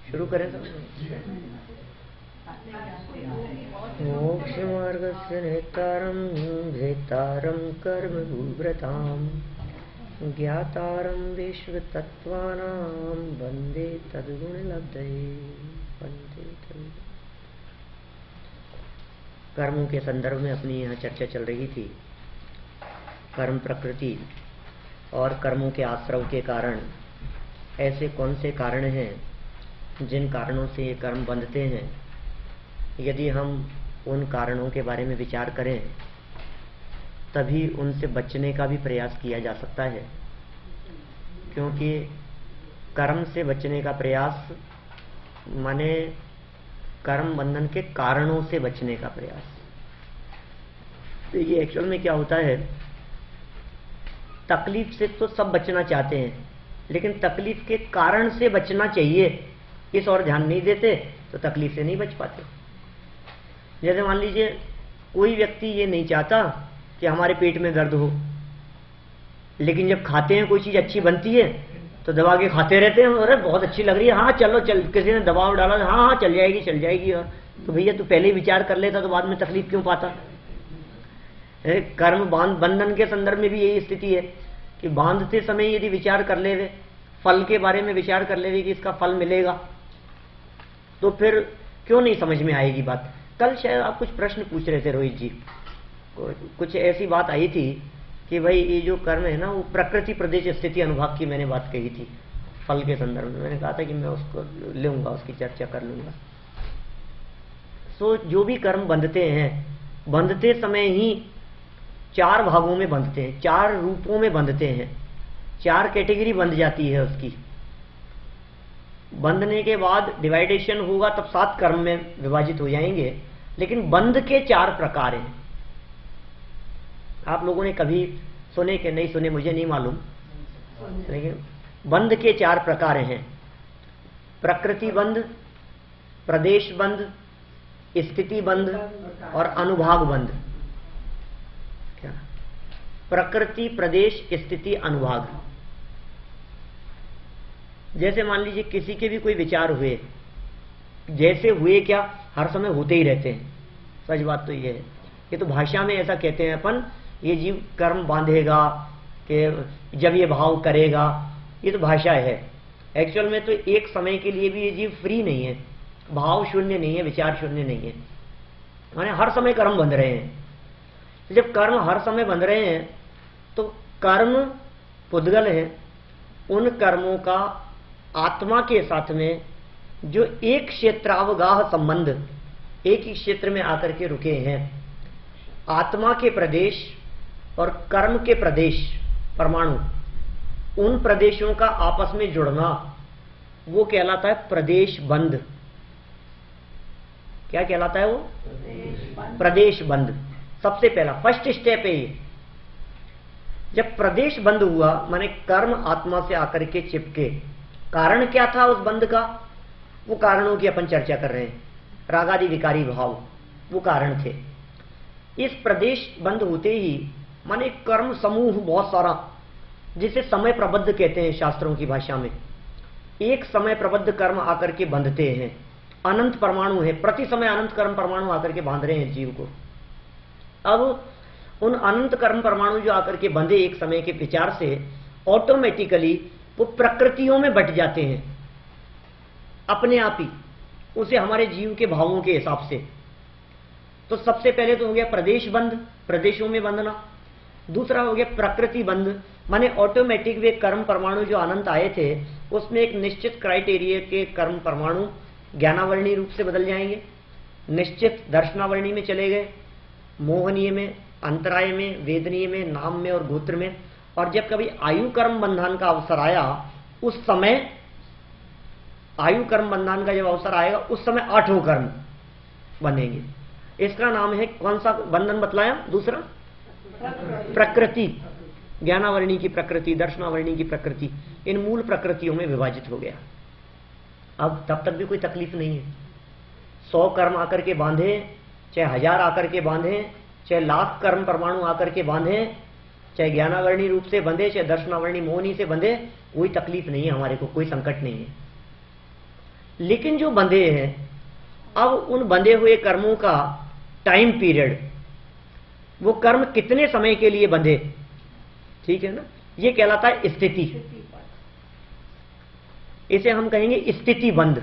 शुरू करें तो मोक्ष मार्गस्य नेतारं भेतारं कर्मभूव्रतां ज्ञातारं विश्वतत्त्वानां वन्दे तद्गुणलब्धये वन्दे तद्गुण। कर्मों के संदर्भ में अपनी यहाँ चर्चा चल रही थी। कर्म प्रकृति और कर्मों के आश्रव के कारण ऐसे कौन से कारण हैं जिन कारणों से ये कर्म बंधते हैं। यदि हम उन कारणों के बारे में विचार करें तभी उनसे बचने का भी प्रयास किया जा सकता है, क्योंकि कर्म से बचने का प्रयास माने कर्म बंधन के कारणों से बचने का प्रयास। तो ये एक्चुअल में क्या होता है, तकलीफ से तो सब बचना चाहते हैं, लेकिन तकलीफ के कारण से बचना चाहिए इस और ध्यान नहीं देते तो तकलीफ से नहीं बच पाते। जैसे मान लीजिए कोई व्यक्ति ये नहीं चाहता कि हमारे पेट में दर्द हो, लेकिन जब खाते हैं कोई चीज अच्छी बनती है तो दबा के खाते रहते हैं। अरे बहुत अच्छी लग रही है, हाँ चलो चल, किसी ने दबाव डाला, हाँ हाँ चल जाएगी चल जाएगी। और तो भैया तू पहले ही विचार कर लेता तो बाद में तकलीफ क्यों पाता। कर्म बंधन के संदर्भ में भी यही स्थिति है कि बांधते समय यदि विचार कर ले वे, फल के बारे में विचार कर ले वे कि इसका फल मिलेगा, तो फिर क्यों नहीं समझ में आएगी बात। कल शायद आप कुछ प्रश्न पूछ रहे थे रोहित जी, कुछ ऐसी बात आई थी कि भाई ये जो कर्म है ना वो प्रकृति प्रदेश स्थिति अनुभाग की मैंने बात कही थी फल के संदर्भ में। मैंने कहा था कि मैं उसको लूंगा, उसकी चर्चा कर लूंगा। सो जो भी कर्म बंधते हैं, बंधते समय ही चार भागों में बंधते हैं, चार रूपों में बंधते हैं, चार कैटेगरी बंध जाती है उसकी। बंधने के बाद डिवाइडेशन होगा तब 7 कर्म में विभाजित हो जाएंगे, लेकिन बंध के 4 प्रकार हैं। आप लोगों ने कभी सुने कि नहीं सुने मुझे नहीं मालूम, लेकिन बंध के 4 प्रकार हैं। प्रकृति बंध, प्रदेश बंध, स्थिति बंध और अनुभाग बंध। क्या? प्रकृति, प्रदेश, स्थिति, अनुभाग। जैसे मान लीजिए किसी के भी कोई विचार हुए, जैसे हुए क्या हर समय होते ही रहते हैं। सच बात तो ये है, ये तो भाषा में ऐसा कहते हैं अपन, ये जीव कर्म बांधेगा कि जब ये भाव करेगा, ये तो भाषा है। एक्चुअल में तो एक समय के लिए भी ये जीव फ्री नहीं है, भाव शून्य नहीं है, विचार शून्य नहीं है, माने हर समय कर्म बंध रहे हैं। जब कर्म हर समय बंध रहे हैं तो कर्म पुद्गल है, उन कर्मों का आत्मा के साथ में जो एक क्षेत्रावगाह संबंध, एक ही क्षेत्र में आकर के रुके हैं, आत्मा के प्रदेश और कर्म के प्रदेश परमाणु, उन प्रदेशों का आपस में जुड़ना, वो कहलाता है प्रदेश बंध। क्या कहलाता है वो? प्रदेश बंध। सबसे पहला फर्स्ट स्टेप है ये। जब प्रदेश बंध हुआ माने कर्म आत्मा से आकर के चिपके, कारण क्या था उस बंध का, वो कारणों की अपन चर्चा कर रहे हैं। रागादि विकारी भाव वो कारण थे। इस प्रदेश बंध होते ही माने कर्म समूह बहुत सारा, जिसे समय प्रबद्ध कहते हैं शास्त्रों की भाषा में, एक समय प्रबद्ध कर्म आकर के बंधते हैं। अनंत परमाणु है, प्रति समय अनंत कर्म परमाणु आकर के बांध रहे हैं जीव को। अब उन अनंत कर्म परमाणु जो आकर के बंधे एक समय के विचार से, ऑटोमेटिकली वो प्रकृतियों में बट जाते हैं अपने आप ही, उसे हमारे जीव के भावों के हिसाब से। तो सबसे पहले तो हो गया प्रदेश बंध, प्रदेशों में बंधना। दूसरा हो गया प्रकृति बंध, माने ऑटोमेटिक वे कर्म परमाणु जो अनंत आए थे उसमें एक निश्चित क्राइटेरिया के कर्म परमाणु ज्ञानावरणी रूप से बदल जाएंगे, निश्चित दर्शनावरणी में चले गए, मोहनीय में, अंतराय में, वेदनीय में, नाम में और गोत्र में। और जब कभी आयु कर्म बंधन का अवसर आया, उस समय आयु कर्म बंधन का जब अवसर आएगा उस समय 8 कर्म बनेंगे। इसका नाम है, कौन सा बंधन बतलाया दूसरा? प्रकृति, ज्ञानावरणी की प्रकृति, दर्शनावरणी की प्रकृति, इन मूल प्रकृतियों में विभाजित हो गया। अब तब तक भी कोई तकलीफ नहीं है। 100 कर्म आकर के बांधे, चाहे 1000 आकर के बांधे, चाहे लाख कर्म परमाणु आकर के बांधे, चाहे ज्ञानावर्णी रूप से बंधे, चाहे दर्शनावर्णी मोहनी से बंधे, कोई तकलीफ नहीं है हमारे को, कोई संकट नहीं है। लेकिन जो बंधे हैं, अब उन बंधे हुए कर्मों का टाइम पीरियड, वो कर्म कितने समय के लिए बंधे, ठीक है ना, ये कहलाता है स्थिति। इसे हम कहेंगे स्थिति बंध।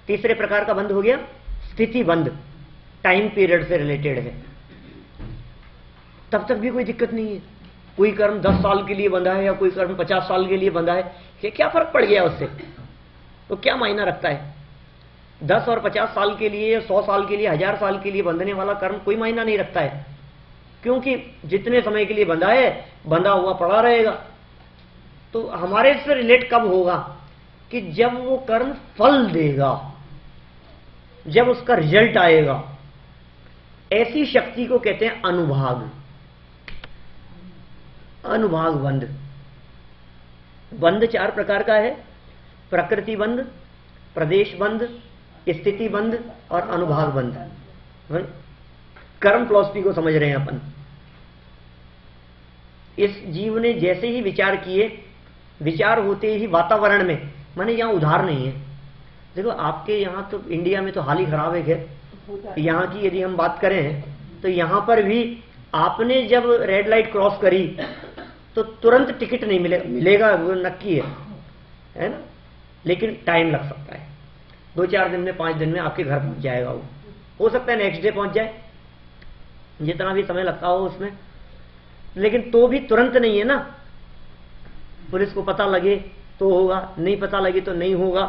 तीसरे प्रकार का बंध हो गया स्थिति बंध, टाइम पीरियड से रिलेटेड है। तब तक भी कोई दिक्कत नहीं है। कोई कर्म 10 साल के लिए बंधा है या कोई कर्म 50 साल के लिए बंधा है, कि क्या फर्क पड़ गया उससे, तो क्या मायना रखता है। 10 और 50 साल के लिए, 100 साल के लिए, 1000 साल के लिए बंधने वाला कर्म कोई मायना नहीं रखता है, क्योंकि जितने समय के लिए बंधा है, बंधा हुआ पड़ा रहेगा। तो हमारे से रिलेट कब होगा, कि जब वो कर्म फल देगा, जब उसका रिजल्ट आएगा। ऐसी शक्ति को कहते हैं अनुभाग, अनुभाग बंध। बंध 4 प्रकार का है, प्रकृति बंध, प्रदेश बंध, स्थिति बंध और अनुभाग बंध। कर्म फिलॉसफी को समझ रहे हैं अपन। इस जीव ने जैसे ही विचार किए, विचार होते ही वातावरण में, माने यहां उधार नहीं है। देखो आपके यहां तो इंडिया में तो हाल ही खराब है, खैर यहां की यदि हम बात करें तो यहां पर भी आपने जब रेड लाइट क्रॉस करी तो तुरंत टिकट नहीं मिलेगा, वो नक्की है ना, लेकिन टाइम लग सकता है। 2-4 दिन में, 5 दिन में आपके घर पहुंच जाएगा। वो हो सकता है नेक्स्ट डे पहुंच जाए, जितना भी समय लगता हो उसमें, लेकिन तो भी तुरंत नहीं है ना। पुलिस को पता लगे तो होगा, नहीं पता लगे तो नहीं होगा,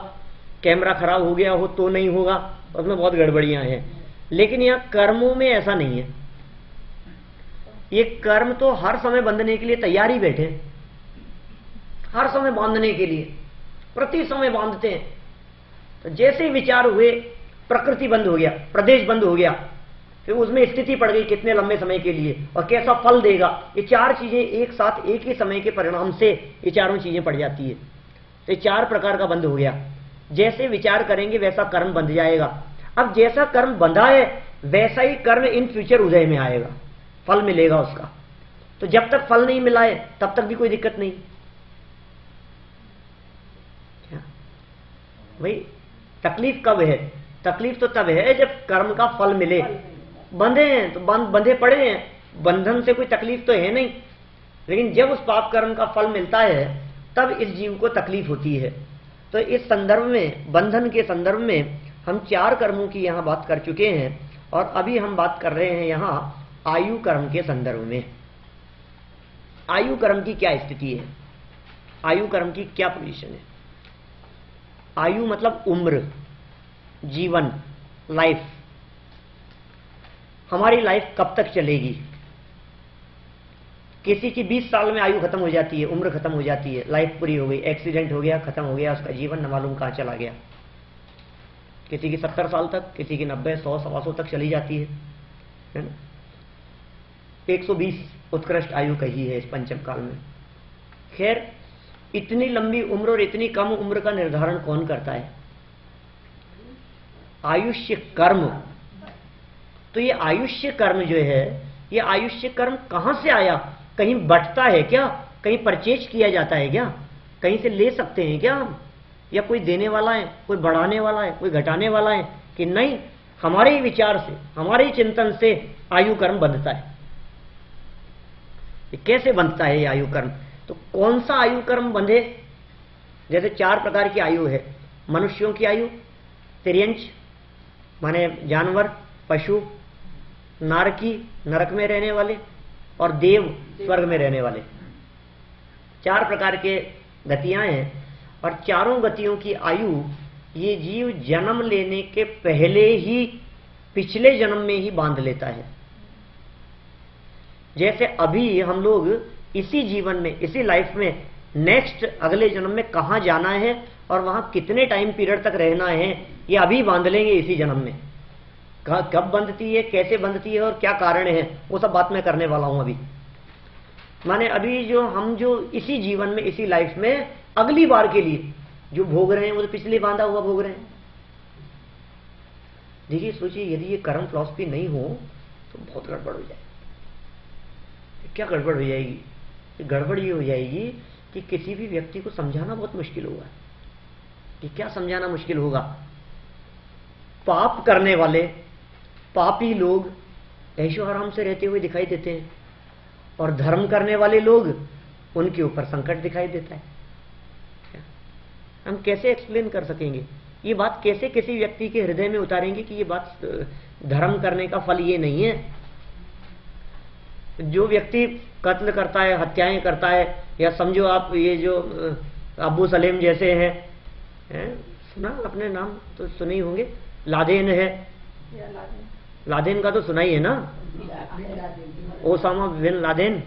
कैमरा खराब हो गया हो तो नहीं होगा, उसमें बहुत गड़बड़ियां हैं। लेकिन यहां कर्मों में ऐसा नहीं है। ये कर्म तो हर समय बंधने के लिए तैयार ही बैठे, हर समय बांधने के लिए, प्रति समय बांधते हैं। तो जैसे ही विचार हुए, प्रकृति बंद हो गया, प्रदेश बंद हो गया, फिर उसमें स्थिति पड़ गई कितने लंबे समय के लिए और कैसा फल देगा। ये 4 चीजें एक साथ एक ही समय के परिणाम से ये चारों चीजें पड़ जाती है। तो ये 4 प्रकार का बंध हो गया। जैसे विचार करेंगे वैसा कर्म बंध जाएगा। अब जैसा कर्म बंधा है वैसा ही कर्म इन फ्यूचर उदय में आएगा, फल मिलेगा उसका। तो जब तक फल नहीं मिला है तब तक भी कोई दिक्कत नहीं। भाई तकलीफ कब है, तकलीफ तो तब है जब कर्म का फल मिले। बंधे हैं तो बंधे पड़े हैं, बंधन से कोई तकलीफ तो है नहीं, लेकिन जब उस पाप कर्म का फल मिलता है तब इस जीव को तकलीफ होती है। तो इस संदर्भ में, बंधन के संदर्भ में हम 4 कर्मों की यहां बात कर चुके हैं, और अभी हम बात कर रहे हैं यहां आयु कर्म के संदर्भ में। आयु कर्म की क्या स्थिति है, आयु कर्म की क्या पोजीशन है। आयु मतलब उम्र, जीवन, लाइफ। हमारी लाइफ कब तक चलेगी। किसी की 20 साल में आयु खत्म हो जाती है, उम्र खत्म हो जाती है, लाइफ पूरी हो गई, एक्सीडेंट हो गया, खत्म हो गया उसका जीवन, न मालूम कहां चला गया। किसी की 70 साल तक, किसी की 90, 100, 125 तक चली जाती है ना। 120 उत्कृष्ट आयु कही है इस पंचम काल में। खैर इतनी लंबी उम्र और इतनी कम उम्र का निर्धारण कौन करता है। आयुष्य कर्म। तो ये आयुष्य कर्म जो है, ये आयुष्य कर्म कहां से आया, कहीं बंटता है क्या, कहीं परचेज किया जाता है क्या, कहीं से ले सकते हैं क्या हम, या कोई देने वाला है, कोई बढ़ाने वाला है, कोई घटाने वाला है, कि नहीं हमारे ही विचार से, हमारे ही चिंतन से आयु कर्म बंधता है। ये कैसे बंधता है ये आयु कर्म। तो कौन सा आयु कर्म बंधे। जैसे 4 प्रकार की आयु है। मनुष्यों की आयु, तिर्यंच माने जानवर, पशु, नारकी नरक में रहने वाले, और देव स्वर्ग में रहने वाले। 4 प्रकार के गतियां हैं, और चारों गतियों की आयु ये जीव जन्म लेने के पहले ही, पिछले जन्म में ही बांध लेता है। जैसे अभी हम लोग इसी जीवन में, इसी लाइफ में, नेक्स्ट अगले जन्म में कहां जाना है और वहां कितने टाइम पीरियड तक रहना है, ये अभी बांध लेंगे इसी जन्म में। कब बंधती है, कैसे बंधती है और क्या कारण है, वो सब बात मैं करने वाला हूं अभी। माने अभी जो हम जो इसी जीवन में, इसी लाइफ में अगली बार के लिए जो भोग रहे हैं वो तो पिछले बांधा हुआ भोग रहे हैं। देखिए सोचिए, यदि ये कर्म फिलॉसफी नहीं हो तो बहुत गड़बड़ हो जाए। क्या गड़बड़ हो जाएगी? गड़बड़ ये हो जाएगी कि किसी भी व्यक्ति को समझाना बहुत मुश्किल होगा। कि क्या समझाना मुश्किल होगा? पाप करने वाले पापी लोग ऐशो आराम से रहते हुए दिखाई देते हैं, और धर्म करने वाले लोग, उनके ऊपर संकट दिखाई देता है। हम कैसे एक्सप्लेन कर सकेंगे ये बात? कैसे किसी व्यक्ति के हृदय में उतारेंगे कि ये बात धर्म करने का फल ये नहीं है? जो व्यक्ति कत्ल करता है, हत्याएं करता है, या समझो आप ये जो अबू सलेम जैसे हैं, सुना अपने नाम तो सुने ही होंगे, लादेन है, लादेन का तो सुना ही है ना, ओसामा बिन लादेन।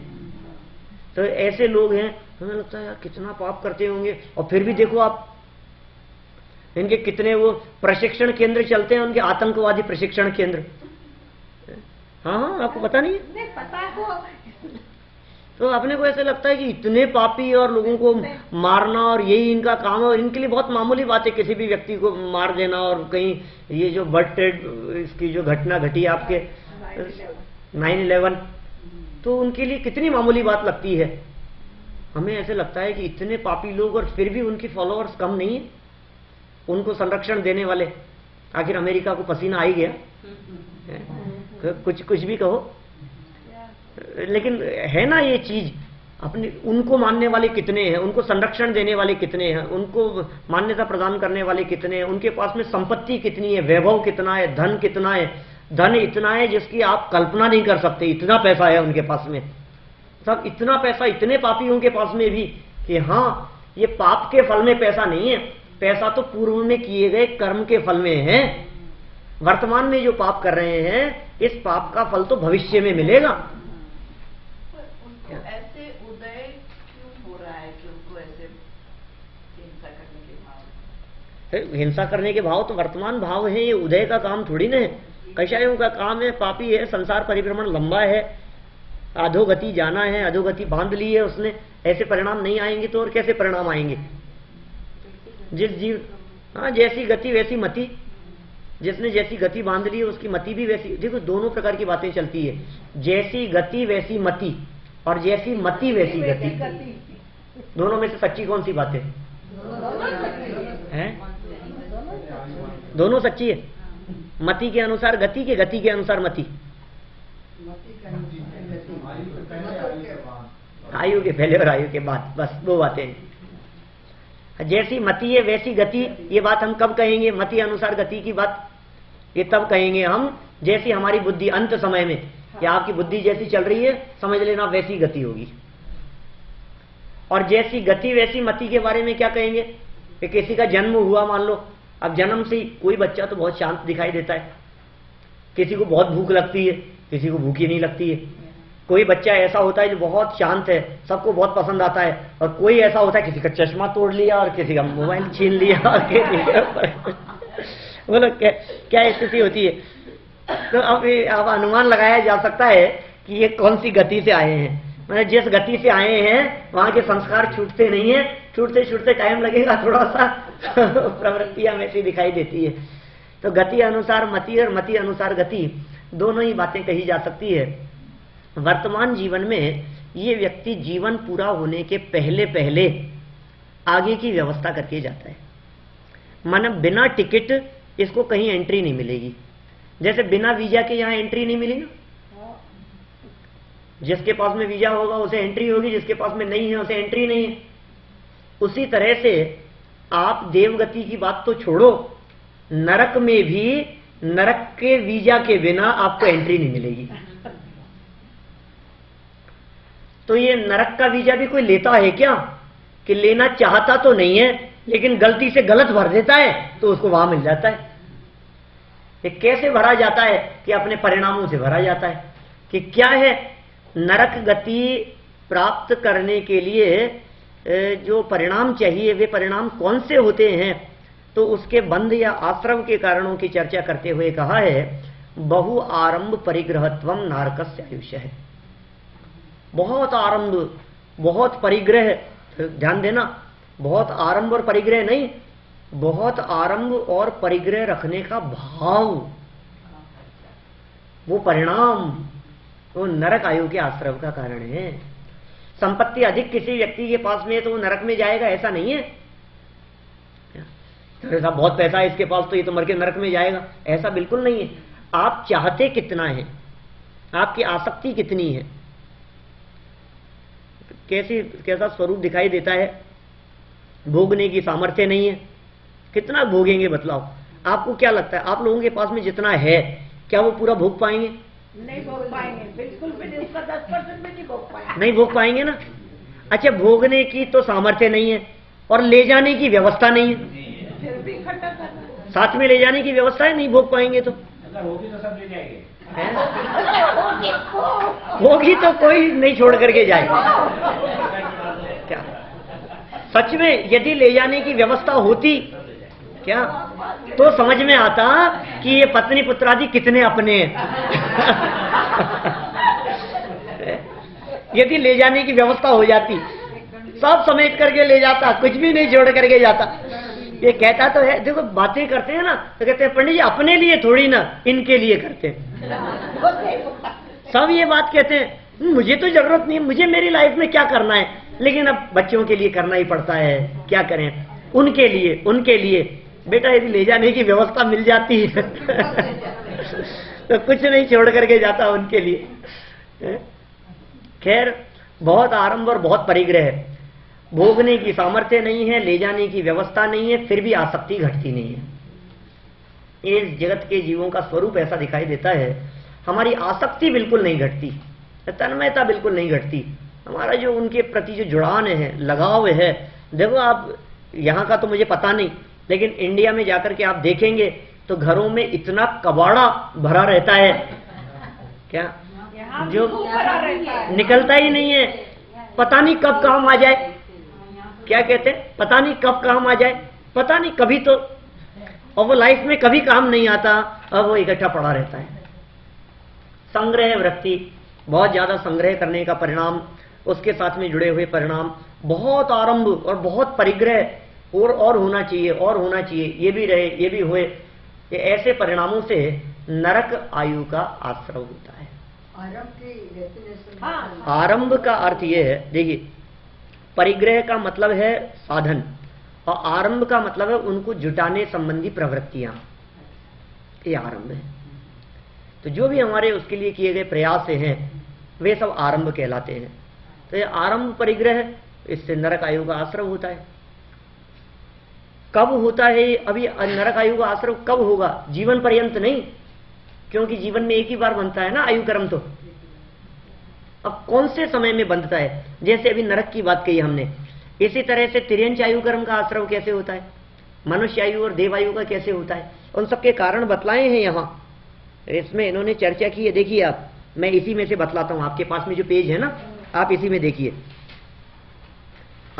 तो ऐसे लोग हैं, हमें लगता है यार कितना पाप करते होंगे, और फिर भी देखो आप इनके कितने वो प्रशिक्षण केंद्र चलते हैं, उनके आतंकवादी प्रशिक्षण केंद्र। हाँ, आपको पता नहीं है? पता है। तो अपने को ऐसे लगता है कि इतने पापी और लोगों को मारना और यही इनका काम है, और इनके लिए बहुत मामूली बात है किसी भी व्यक्ति को मार देना। और कहीं ये जो बर्थ रेट इसकी जो घटना घटी आपके 9/11, तो उनके लिए कितनी मामूली बात लगती है। हमें ऐसे लगता है कि इतने पापी लोग, और फिर भी उनकी फॉलोअर्स कम नहीं है, उनको संरक्षण देने वाले। आखिर अमेरिका को पसीना आ ही गया, कुछ भी कहो, लेकिन है ना ये चीज। अपने उनको मानने वाले कितने हैं, उनको संरक्षण देने वाले कितने हैं, उनको मान्यता प्रदान करने वाले कितने हैं, उनके पास में संपत्ति कितनी है, वैभव कितना है, धन कितना है। धन इतना है जिसकी आप कल्पना नहीं कर सकते, इतना पैसा है उनके पास में। सब इतना पैसा इतने पापियों के पास में भी, कि हाँ ये पाप के फल में पैसा नहीं है, पैसा तो पूर्व में किए गए कर्म के फल में है। वर्तमान में जो पाप कर रहे हैं, इस पाप का फल तो भविष्य में मिलेगा। ऐसे उदय क्यों हो रहा है कि उनको ऐसे हिंसा करने के भाव? हिंसा करने के भाव तो वर्तमान भाव है, ये उदय का काम थोड़ी ना है। कषायों का काम है, पापी है, संसार परिभ्रमण लंबा है, अधोगति जाना है, अधोगति बांध ली है उसने। ऐसे परिणाम नहीं आएंगे तो और कैसे परिणाम आएंगे? जिस जीव, हाँ, जैसी गति वैसी मति। जिसने जैसी गति बांध ली है उसकी मति भी वैसी। देखो दोनों प्रकार की बातें चलती है, जैसी गति वैसी मति, और जैसी मति वैसी गति। दोनों में से सच्ची कौन सी बात है? दोनों सच्ची है। मति के अनुसार गति, के गति के अनुसार मति। आयु के पहले और आयु के बाद, बस दो बातें हैं। जैसी मति है वैसी गति, ये बात हम कब कहेंगे? मति अनुसार गति की बात ये तब कहेंगे हम, जैसी हमारी बुद्धि अंत समय में, या आपकी बुद्धि जैसी चल रही है समझ लेना वैसी गति होगी। और जैसी गति वैसी मति के बारे में क्या कहेंगे? कि किसी का जन्म हुआ, मान लो, अब जन्म से कोई बच्चा तो बहुत शांत दिखाई देता है, किसी को बहुत भूख लगती है, किसी को भूख ही नहीं लगती है। कोई बच्चा ऐसा होता है जो बहुत शांत है, सबको बहुत पसंद आता है, और कोई ऐसा होता है किसी का चश्मा तोड़ लिया और किसी का मोबाइल छीन लिया और किसी का बोलो क्या स्थिति होती है। तो अब अनुमान लगाया जा सकता है कि ये कौन सी गति से आए हैं। मतलब जिस गति से आए हैं वहां के संस्कार छूटते नहीं है, छूटते छूटते टाइम लगेगा थोड़ा सा, प्रवृत्तियां वैसी दिखाई देती है। तो गति अनुसार मति और मति अनुसार गति, दोनों ही बातें कही जा सकती है। वर्तमान जीवन में ये व्यक्ति जीवन पूरा होने के पहले पहले आगे की व्यवस्था करके जाता है। माना बिना टिकट इसको कहीं एंट्री नहीं मिलेगी। जैसे बिना वीजा के यहाँ एंट्री नहीं मिली ना, जिसके पास में वीजा होगा उसे एंट्री होगी, जिसके पास में नहीं है उसे एंट्री नहीं है। उसी तरह से आप देवगति की बात तो छोड़ो, नरक में भी नरक के वीजा के बिना आपको एंट्री नहीं मिलेगी। तो ये नरक का वीजा भी कोई लेता है क्या? कि लेना चाहता तो नहीं है, लेकिन गलती से गलत भर देता है तो उसको वहां मिल जाता है। ये कैसे भरा जाता है? कि अपने परिणामों से भरा जाता है। कि क्या है, नरक गति प्राप्त करने के लिए जो परिणाम चाहिए वे परिणाम कौन से होते हैं? तो उसके बंध या आश्रम के कारणों की चर्चा करते हुए कहा है, बहु आरंभ परिग्रहत्वम नारकस्य आयुष्य है। बहुत आरंभ, बहुत परिग्रह, ध्यान देना, बहुत आरंभ और परिग्रह नहीं, बहुत आरंभ और परिग्रह रखने का भाव, वो परिणाम, वो नरक आयु के आश्रव का कारण है। संपत्ति अधिक किसी व्यक्ति के पास में है तो वो नरक में जाएगा, ऐसा नहीं है। तो ऐसा बहुत पैसा है इसके पास तो ये तो मर के नरक में जाएगा, ऐसा बिल्कुल नहीं है। आप चाहते कितना है, आपकी आसक्ति कितनी है, कैसा स्वरूप दिखाई देता है। भोगने की सामर्थ्य नहीं है, कितना भोगेंगे बतलाओ। आपको क्या लगता है आप लोगों के पास में जितना है क्या वो पूरा भोग पाएंगे? नहीं भोग पाएंगे, बिल्कुल भी नहीं, उसका 10% भी नहीं भोग पाएंगे। नहीं भोग पाएंगे ना। अच्छा, भोगने की तो सामर्थ्य नहीं है और ले जाने की व्यवस्था नहीं है, फिर भी इकट्ठा करना है। साथ में ले जाने की व्यवस्था है, नहीं भोग पाएंगे तो होगी तो सब ले जाएंगे। होगी तो कोई नहीं छोड़ करके जाएगा। क्या सच में यदि ले जाने की व्यवस्था होती क्या तो समझ में आता कि ये पत्नी पुत्रादि कितने अपने हैं। यदि ले जाने की व्यवस्था हो जाती, सब समेट करके ले जाता, कुछ भी नहीं छोड़ करके जाता। ये कहता तो है, देखो बातें करते हैं ना तो कहते हैं पंडित जी अपने लिए थोड़ी ना, इनके लिए करते हैं। सब ये बात कहते हैं, मुझे तो जरूरत नहीं, मुझे मेरी लाइफ में क्या करना है, लेकिन अब बच्चों के लिए करना ही पड़ता है, क्या करें, उनके लिए। बेटा यदि ले जाने की व्यवस्था मिल जाती है तो कुछ नहीं छोड़ करके जाता उनके लिए। खैर, बहुत आरंभ और बहुत परिग्रह है। भोगने की सामर्थ्य नहीं है, ले जाने की व्यवस्था नहीं है, फिर भी आसक्ति घटती नहीं है। इस जगत के जीवों का स्वरूप ऐसा दिखाई देता है, हमारी आसक्ति बिल्कुल नहीं घटती, तन्मयता बिल्कुल नहीं घटती। हमारा जो उनके प्रति जो जुड़ान है, लगाव है, देखो आप यहाँ का तो मुझे पता नहीं, लेकिन इंडिया में जाकर के आप देखेंगे तो घरों में इतना कबाड़ा भरा रहता है, क्या जो निकलता ही नहीं है, पता नहीं कब काम आ जाए। क्या कहते हैं, पता नहीं कब काम आ जाए, पता नहीं कभी तो, और वो लाइफ में कभी काम नहीं आता, अब वो इकट्ठा पड़ा रहता है। संग्रह वृत्ति, बहुत ज्यादा संग्रह करने का परिणाम, उसके साथ में जुड़े हुए परिणाम, बहुत आरंभ और बहुत परिग्रह, और होना चाहिए, और होना चाहिए, ये भी रहे, ये भी हुए। ये ऐसे परिणामों से नरक आयु का आश्रय होता है। आरंभ का अर्थ ये है, देखिए परिग्रह का मतलब है साधन, और आरंभ का मतलब है उनको जुटाने संबंधी प्रवृत्तियां, ये आरंभ है। तो जो भी हमारे उसके लिए किए गए प्रयास हैं वे सब आरंभ कहलाते हैं। तो ये आरंभ परिग्रह, इससे नरक आयु का आश्रय होता है। कब होता है अभी नरक आयु का आश्रय कब होगा? जीवन पर्यंत नहीं, क्योंकि जीवन में एक ही बार बनता है ना आयु कर्म। तो अब कौन से समय में बनता है? जैसे अभी नरक की बात कही हमने, इसी तरह से तिर्यंच आयु कर्म का आश्रय कैसे होता है, मनुष्य आयु और देवायु का कैसे होता है, उन सबके कारण बतलाए हैं यहाँ। इसमें इन्होंने चर्चा की है। देखिए आप, मैं इसी में से बतलाता हूं, आपके पास में जो पेज है ना, आप इसी में देखिए।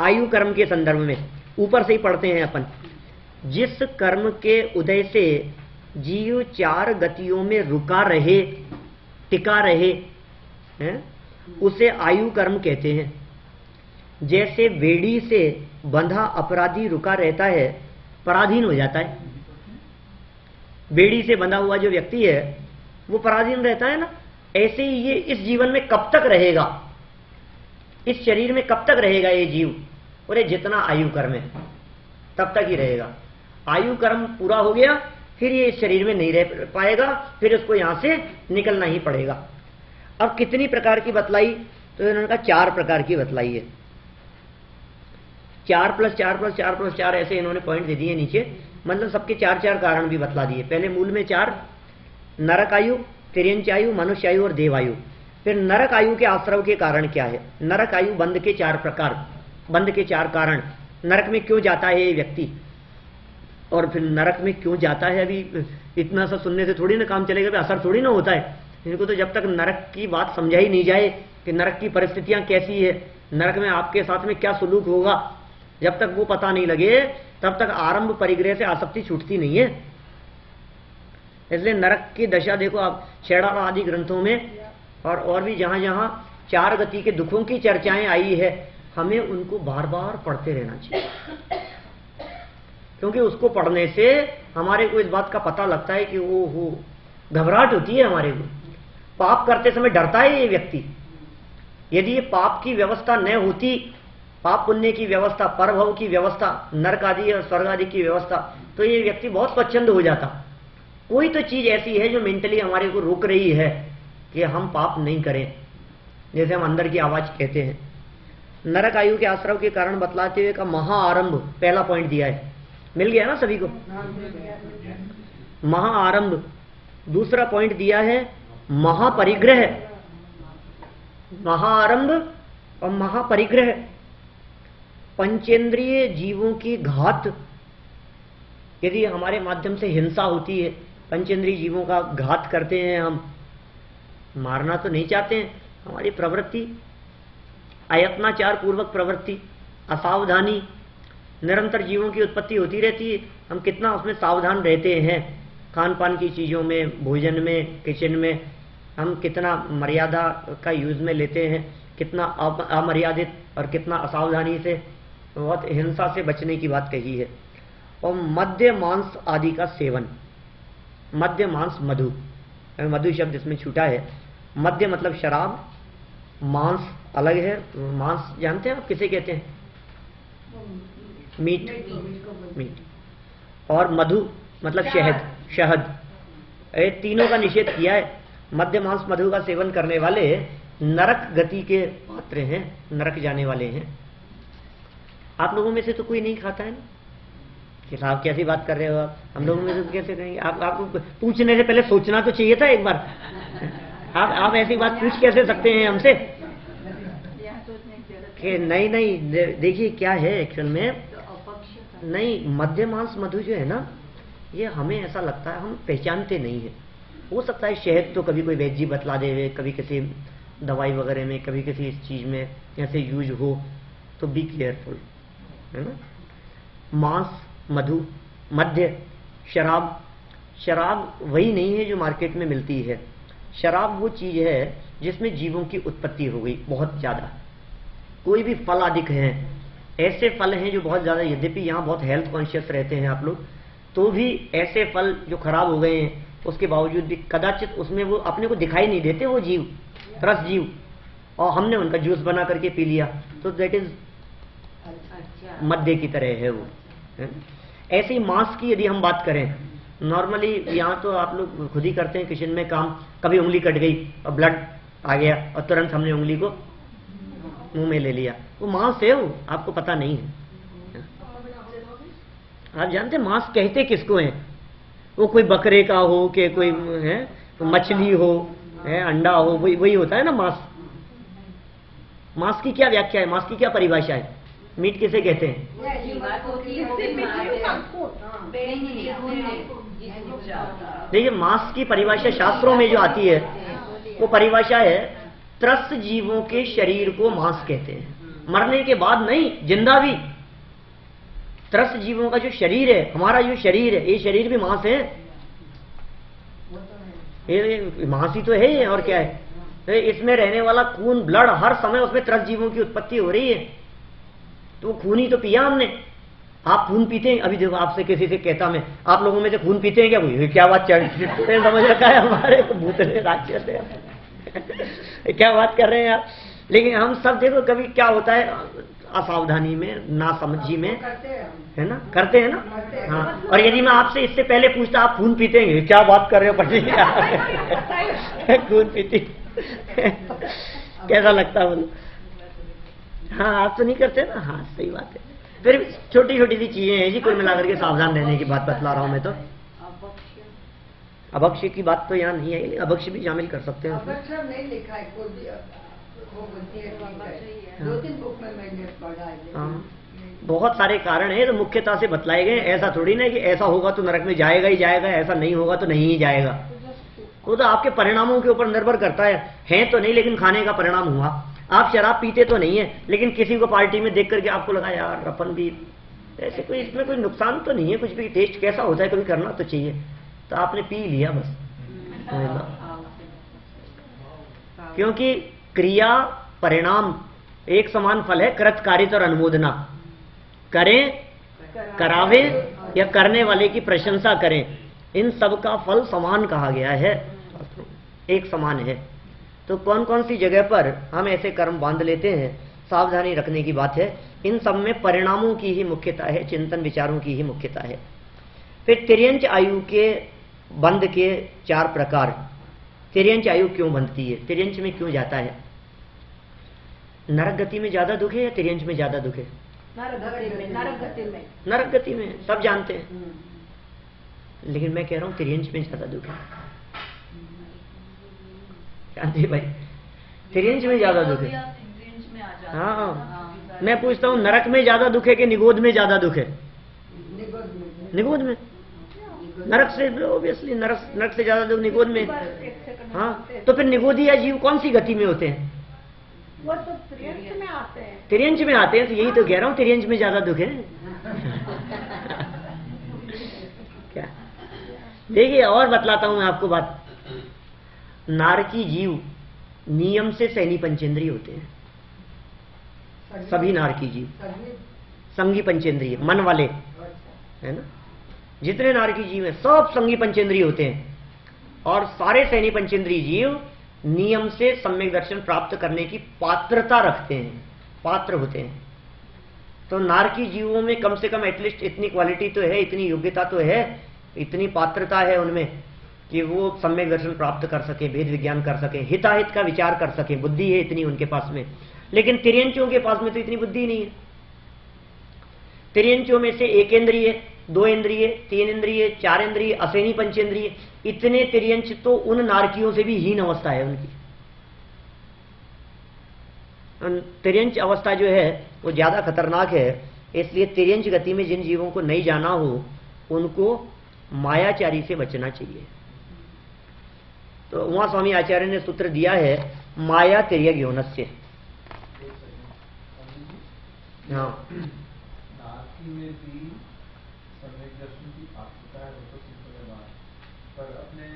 आयु कर्म के संदर्भ में ऊपर से ही पढ़ते हैं अपन। जिस कर्म के उदय से जीव चार गतियों में रुका रहे, टिका रहे, उसे आयु कर्म कहते हैं। जैसे बेड़ी से बंधा अपराधी रुका रहता है, पराधीन हो जाता है। बेड़ी से बंधा हुआ जो व्यक्ति है वो पराधीन रहता है ना, ऐसे ही ये इस जीवन में कब तक रहेगा, इस शरीर में कब तक रहेगा ये जीव? और ये जितना आयु कर्म है तब तक ही रहेगा। आयु कर्म पूरा हो गया फिर ये इस शरीर में नहीं रह पाएगा, फिर उसको यहां से निकलना ही पड़ेगा। अब कितनी प्रकार की बतलाई? तो इन्होंने कहा 4 प्रकार की बतलाई है। 4 + 4 + 4 + 4 ऐसे इन्होंने पॉइंट दे दिए नीचे, मतलब सबके 4 कारण भी बतला दिए। पहले मूल में 4, नरक आयु, तिर्यंच आयु, मनुष्य आयु और देवायु। फिर नरक आयु के आश्रय के कारण क्या है? नरक आयु बंध के 4 प्रकार, बंध के 4 कारण। नरक में क्यों जाता है ये व्यक्ति, और फिर नरक में क्यों जाता है? अभी इतना सा सुनने से थोड़ी ना काम चलेगा, असर थोड़ी ना होता है। इनको तो जब तक नरक की बात समझाई नहीं जाए कि नरक की परिस्थितियां कैसी है, नरक में आपके साथ में क्या सुलूक होगा, जब तक वो पता नहीं लगे तब तक आरंभ परिग्रह से आसक्ति छूटती नहीं है। इसलिए नरक की दशा देखो आप छेड़ा आदि ग्रंथों में और भी जहां जहां 4 गति के दुखों की चर्चाएं आई है, हमें उनको बार बार पढ़ते रहना चाहिए, क्योंकि उसको पढ़ने से हमारे को इस बात का पता लगता है कि वो घबराहट होती है हमारे को। पाप करते समय डरता है ये व्यक्ति। यदि ये पाप की व्यवस्था न होती, पाप पुण्य की व्यवस्था, परभव की व्यवस्था, नरक आदि और स्वर्ग आदि की व्यवस्था, तो ये व्यक्ति बहुत स्वच्छंद हो जाता। कोई तो चीज ऐसी है जो मेंटली हमारे को रोक रही है कि हम पाप नहीं करें, जैसे हम अंदर की आवाज कहते हैं। नरक आयु के आश्रव के कारण बतलाते हुए का महाआरंभ पहला पॉइंट दिया है, मिल गया ना सभी को। महाआरंभ। दूसरा पॉइंट दिया है महापरिग्रह। महाआरंभ और महापरिग्रह, पंचेंद्रिय जीवों की घात। यदि हमारे माध्यम से हिंसा होती है, पंचेंद्रिय जीवों का घात करते हैं, हम मारना तो नहीं चाहते हैं, हमारी प्रवृत्ति अयत्नाचार पूर्वक प्रवृत्ति, असावधानी, निरंतर जीवों की उत्पत्ति होती रहती है। हम कितना उसमें सावधान रहते हैं, खान पान की चीज़ों में, भोजन में, किचन में हम कितना मर्यादा का यूज में लेते हैं, कितना अमर्यादित और कितना असावधानी से, बहुत हिंसा से बचने की बात कही है। और मद्य मांस आदि का सेवन, मद्य मांस मधु, मधु शब्द इसमें छूटा है। मद्य मतलब शराब, मांस अलग है। मांस जानते हैं आप किसे कहते हैं? Meat, meat. और मधु मतलब शहद, शहद। ये तीनों का निषेध किया है। मद्य मांस मधु का सेवन करने वाले नरक गति के पात्र हैं, नरक जाने वाले हैं। आप लोगों में से तो कोई नहीं खाता है ना? कि साहब कैसी बात कर रहे हो आप, हम लोगों में से तो कैसे कहेंगे? आपको पूछने से पहले सोचना तो चाहिए था एक बार। आप ऐसी बात पूछ कैसे सकते हैं हमसे कि नहीं नहीं। देखिए क्या है एक्चुअल में, नहीं, मद्य मांस मधु जो है ना, ये हमें ऐसा लगता है हम पहचानते नहीं है। हो सकता है शहद तो कभी कोई वैद्य जी बतला दे, कभी किसी दवाई वगैरह में, कभी किसी चीज में ऐसे यूज हो, तो बी केयरफुल, है ना। मांस, मधु, मद्य, शराब। शराब वही नहीं है जो मार्केट में मिलती है। शराब वो चीज है जिसमें जीवों की उत्पत्ति हो गई बहुत ज्यादा। कोई भी फल अधिक है, ऐसे फल हैं जो बहुत ज्यादा, यद्यपि यहाँ बहुत हेल्थ कॉन्शियस रहते हैं आप लोग, तो भी ऐसे फल जो खराब हो गए हैं, उसके बावजूद भी कदाचित उसमें वो अपने को दिखाई नहीं देते, वो जीव, रस जीव, और हमने उनका जूस बना करके पी लिया, तो दैट इज मद्य की तरह है वो। ऐसे ही मांस की यदि हम बात करें, नॉर्मली यहाँ तो आप लोग खुद ही करते हैं किचन में काम, कभी उंगली कट गई और ब्लड आ गया और तुरंत हमने उंगली को मुंह में ले लिया, वो मांस है, वो आपको पता नहीं है। आप जानते हैं मांस कहते किसको हैं? वो कोई बकरे का हो कि कोई है, तो मछली हो, है, अंडा हो, वही होता है ना मांस। मांस की क्या व्याख्या है, मांस की क्या परिभाषा है? मीट किसे कहते हैं? देखिए मांस की परिभाषा शास्त्रों में जो आती है, वो परिभाषा है त्रस्त जीवों के शरीर को मांस कहते हैं। मरने के बाद नहीं, जिंदा भी। त्रस्त जीवों का जो शरीर है, हमारा जो शरीर है, ये शरीर भी मांस है, ये मांस ही तो है ये, और क्या है? इसमें रहने वाला खून, ब्लड, हर समय उसमें त्रस्त जीवों की उत्पत्ति हो रही है, तो खून ही तो पिया हमने। आप खून पीते हैं? अभी देखो आपसे किसी से कहता मैं, आप लोगों में से खून पीते हैं क्या? कोई क्या बात चल समझ रखा है, हमारे भूतने राक्षस है क्या बात कर रहे हैं आप? लेकिन हम सब देखो कभी क्या होता है, असावधानी में, नासमझी में, है ना, करते हैं ना। हाँ, और यदि मैं आपसे इससे पहले पूछता आप खून पीते हैं, क्या बात कर रहे हो पंडित? खून पीती कैसा लगता है बोलो? हाँ, आप तो नहीं करते ना। हाँ, सही बात है। फिर छोटी छोटी सी चीजें हैं जी, कुल मिलाकर के सावधान रहने की बात बतला रहा हूं मैं तो। अभक्ष्य की बात तो यहाँ नहीं है, अभक्ष्य भी शामिल कर सकते हैं। नहीं लिखा है कोई भी, दो तीन बुक में मैंने पढ़ा है। हाँ, बहुत सारे कारण है, तो मुख्यता से बतलाए गए। ऐसा थोड़ी ना कि ऐसा होगा तो नरक में जाएगा ही जाएगा, ऐसा नहीं होगा तो नहीं ही जाएगा। वो तो आपके परिणामों के ऊपर निर्भर करता है तो नहीं, लेकिन खाने का परिणाम हुआ। आप शराब पीते तो नहीं है, लेकिन किसी को पार्टी में देख करके आपको लगा यार अपन भी ऐसे, कोई इसमें कोई नुकसान तो नहीं है, कुछ भी टेस्ट कैसा होता है कभी करना तो चाहिए, तो आपने पी लिया बस। क्योंकि क्रिया परिणाम एक समान फल है, कृत कारित और अनुमोदना। करें, करावे या करने वाले की प्रशंसा करें, इन सब का फल समान कहा गया है। एक समान है। तो कौन कौन सी जगह पर हम ऐसे कर्म बांध लेते हैं, सावधानी रखने की बात है। इन सब में परिणामों की ही मुख्यता है, चिंतन विचारों की ही मुख्यता है। फिर तिर्यंच आयु के बंध के 4 प्रकार। तिर्यंच आयु क्यों बंधती है, तिर्यंच में क्यों जाता है? नरक गति में ज्यादा दुख है या तिर्यंच में ज्यादा दुख है? नरक गति में सब जानते हैं, लेकिन मैं कह रहा हूं तिर्यंच में ज्यादा दुख है। जानते भाई, तिर्यंच में ज्यादा दुख है। हाँ, मैं पूछता हूं नरक में ज्यादा दुख है कि निगोद में ज्यादा दुख है? निगोद में। नरक से ऑब्वियसली नरक से ज्यादा दुख निगोद में। हाँ, तो फिर निगोदी या जीव कौन सी गति में होते हैं? वो तो तिर्यंच में आते हैं। तिर्यंच में आते हैं, तो यही तो कह रहा हूं तिर्यंच में ज्यादा दुख है। क्या देखिए, और बतलाता हूं मैं आपको बात। नारकी जीव नियम से सैनी पंचेंद्रिय होते हैं, सभी नारकी जीव संगी पंचेंद्रिय, मन वाले है ना। जितने नारकी जीव हैं सब संगी पंचेंद्रिय होते हैं, और सारे सैनी पंचेंद्रिय जीव नियम से सम्यक दर्शन प्राप्त करने की पात्रता रखते हैं, पात्र होते हैं। तो नारकी जीवों में कम से कम एटलीस्ट इतनी क्वालिटी तो है, इतनी योग्यता तो है, इतनी पात्रता है उनमें कि वो सम्यक दर्शन प्राप्त कर सके, भेद विज्ञान कर सके, हिताहित का विचार कर सके, बुद्धि है इतनी उनके पास में। लेकिन तिर्यंचों के पास में तो इतनी बुद्धि नहीं है। तिर्यंचों में से 1 इंद्रिय, 2 इंद्रिय, 3 इंद्रिय, 4 इंद्रिय, असैनी पंचेंद्रिय, इतने तिर्यंच तो उन नारकियों से भी हीन अवस्था है उनकी। तिर्यंच अवस्था जो है वो ज्यादा खतरनाक है, इसलिए तिर्यंच गति में जिन जीवों को नहीं जाना हो उनको मायाचारी से बचना चाहिए। तो वहां स्वामी आचार्य ने सूत्र दिया है, माया तिर्यक यौनस्य। हाँ, नारकी में भी सम्यक दर्शन की पात्रता है, वो तो सिंपल है बात। पर अपने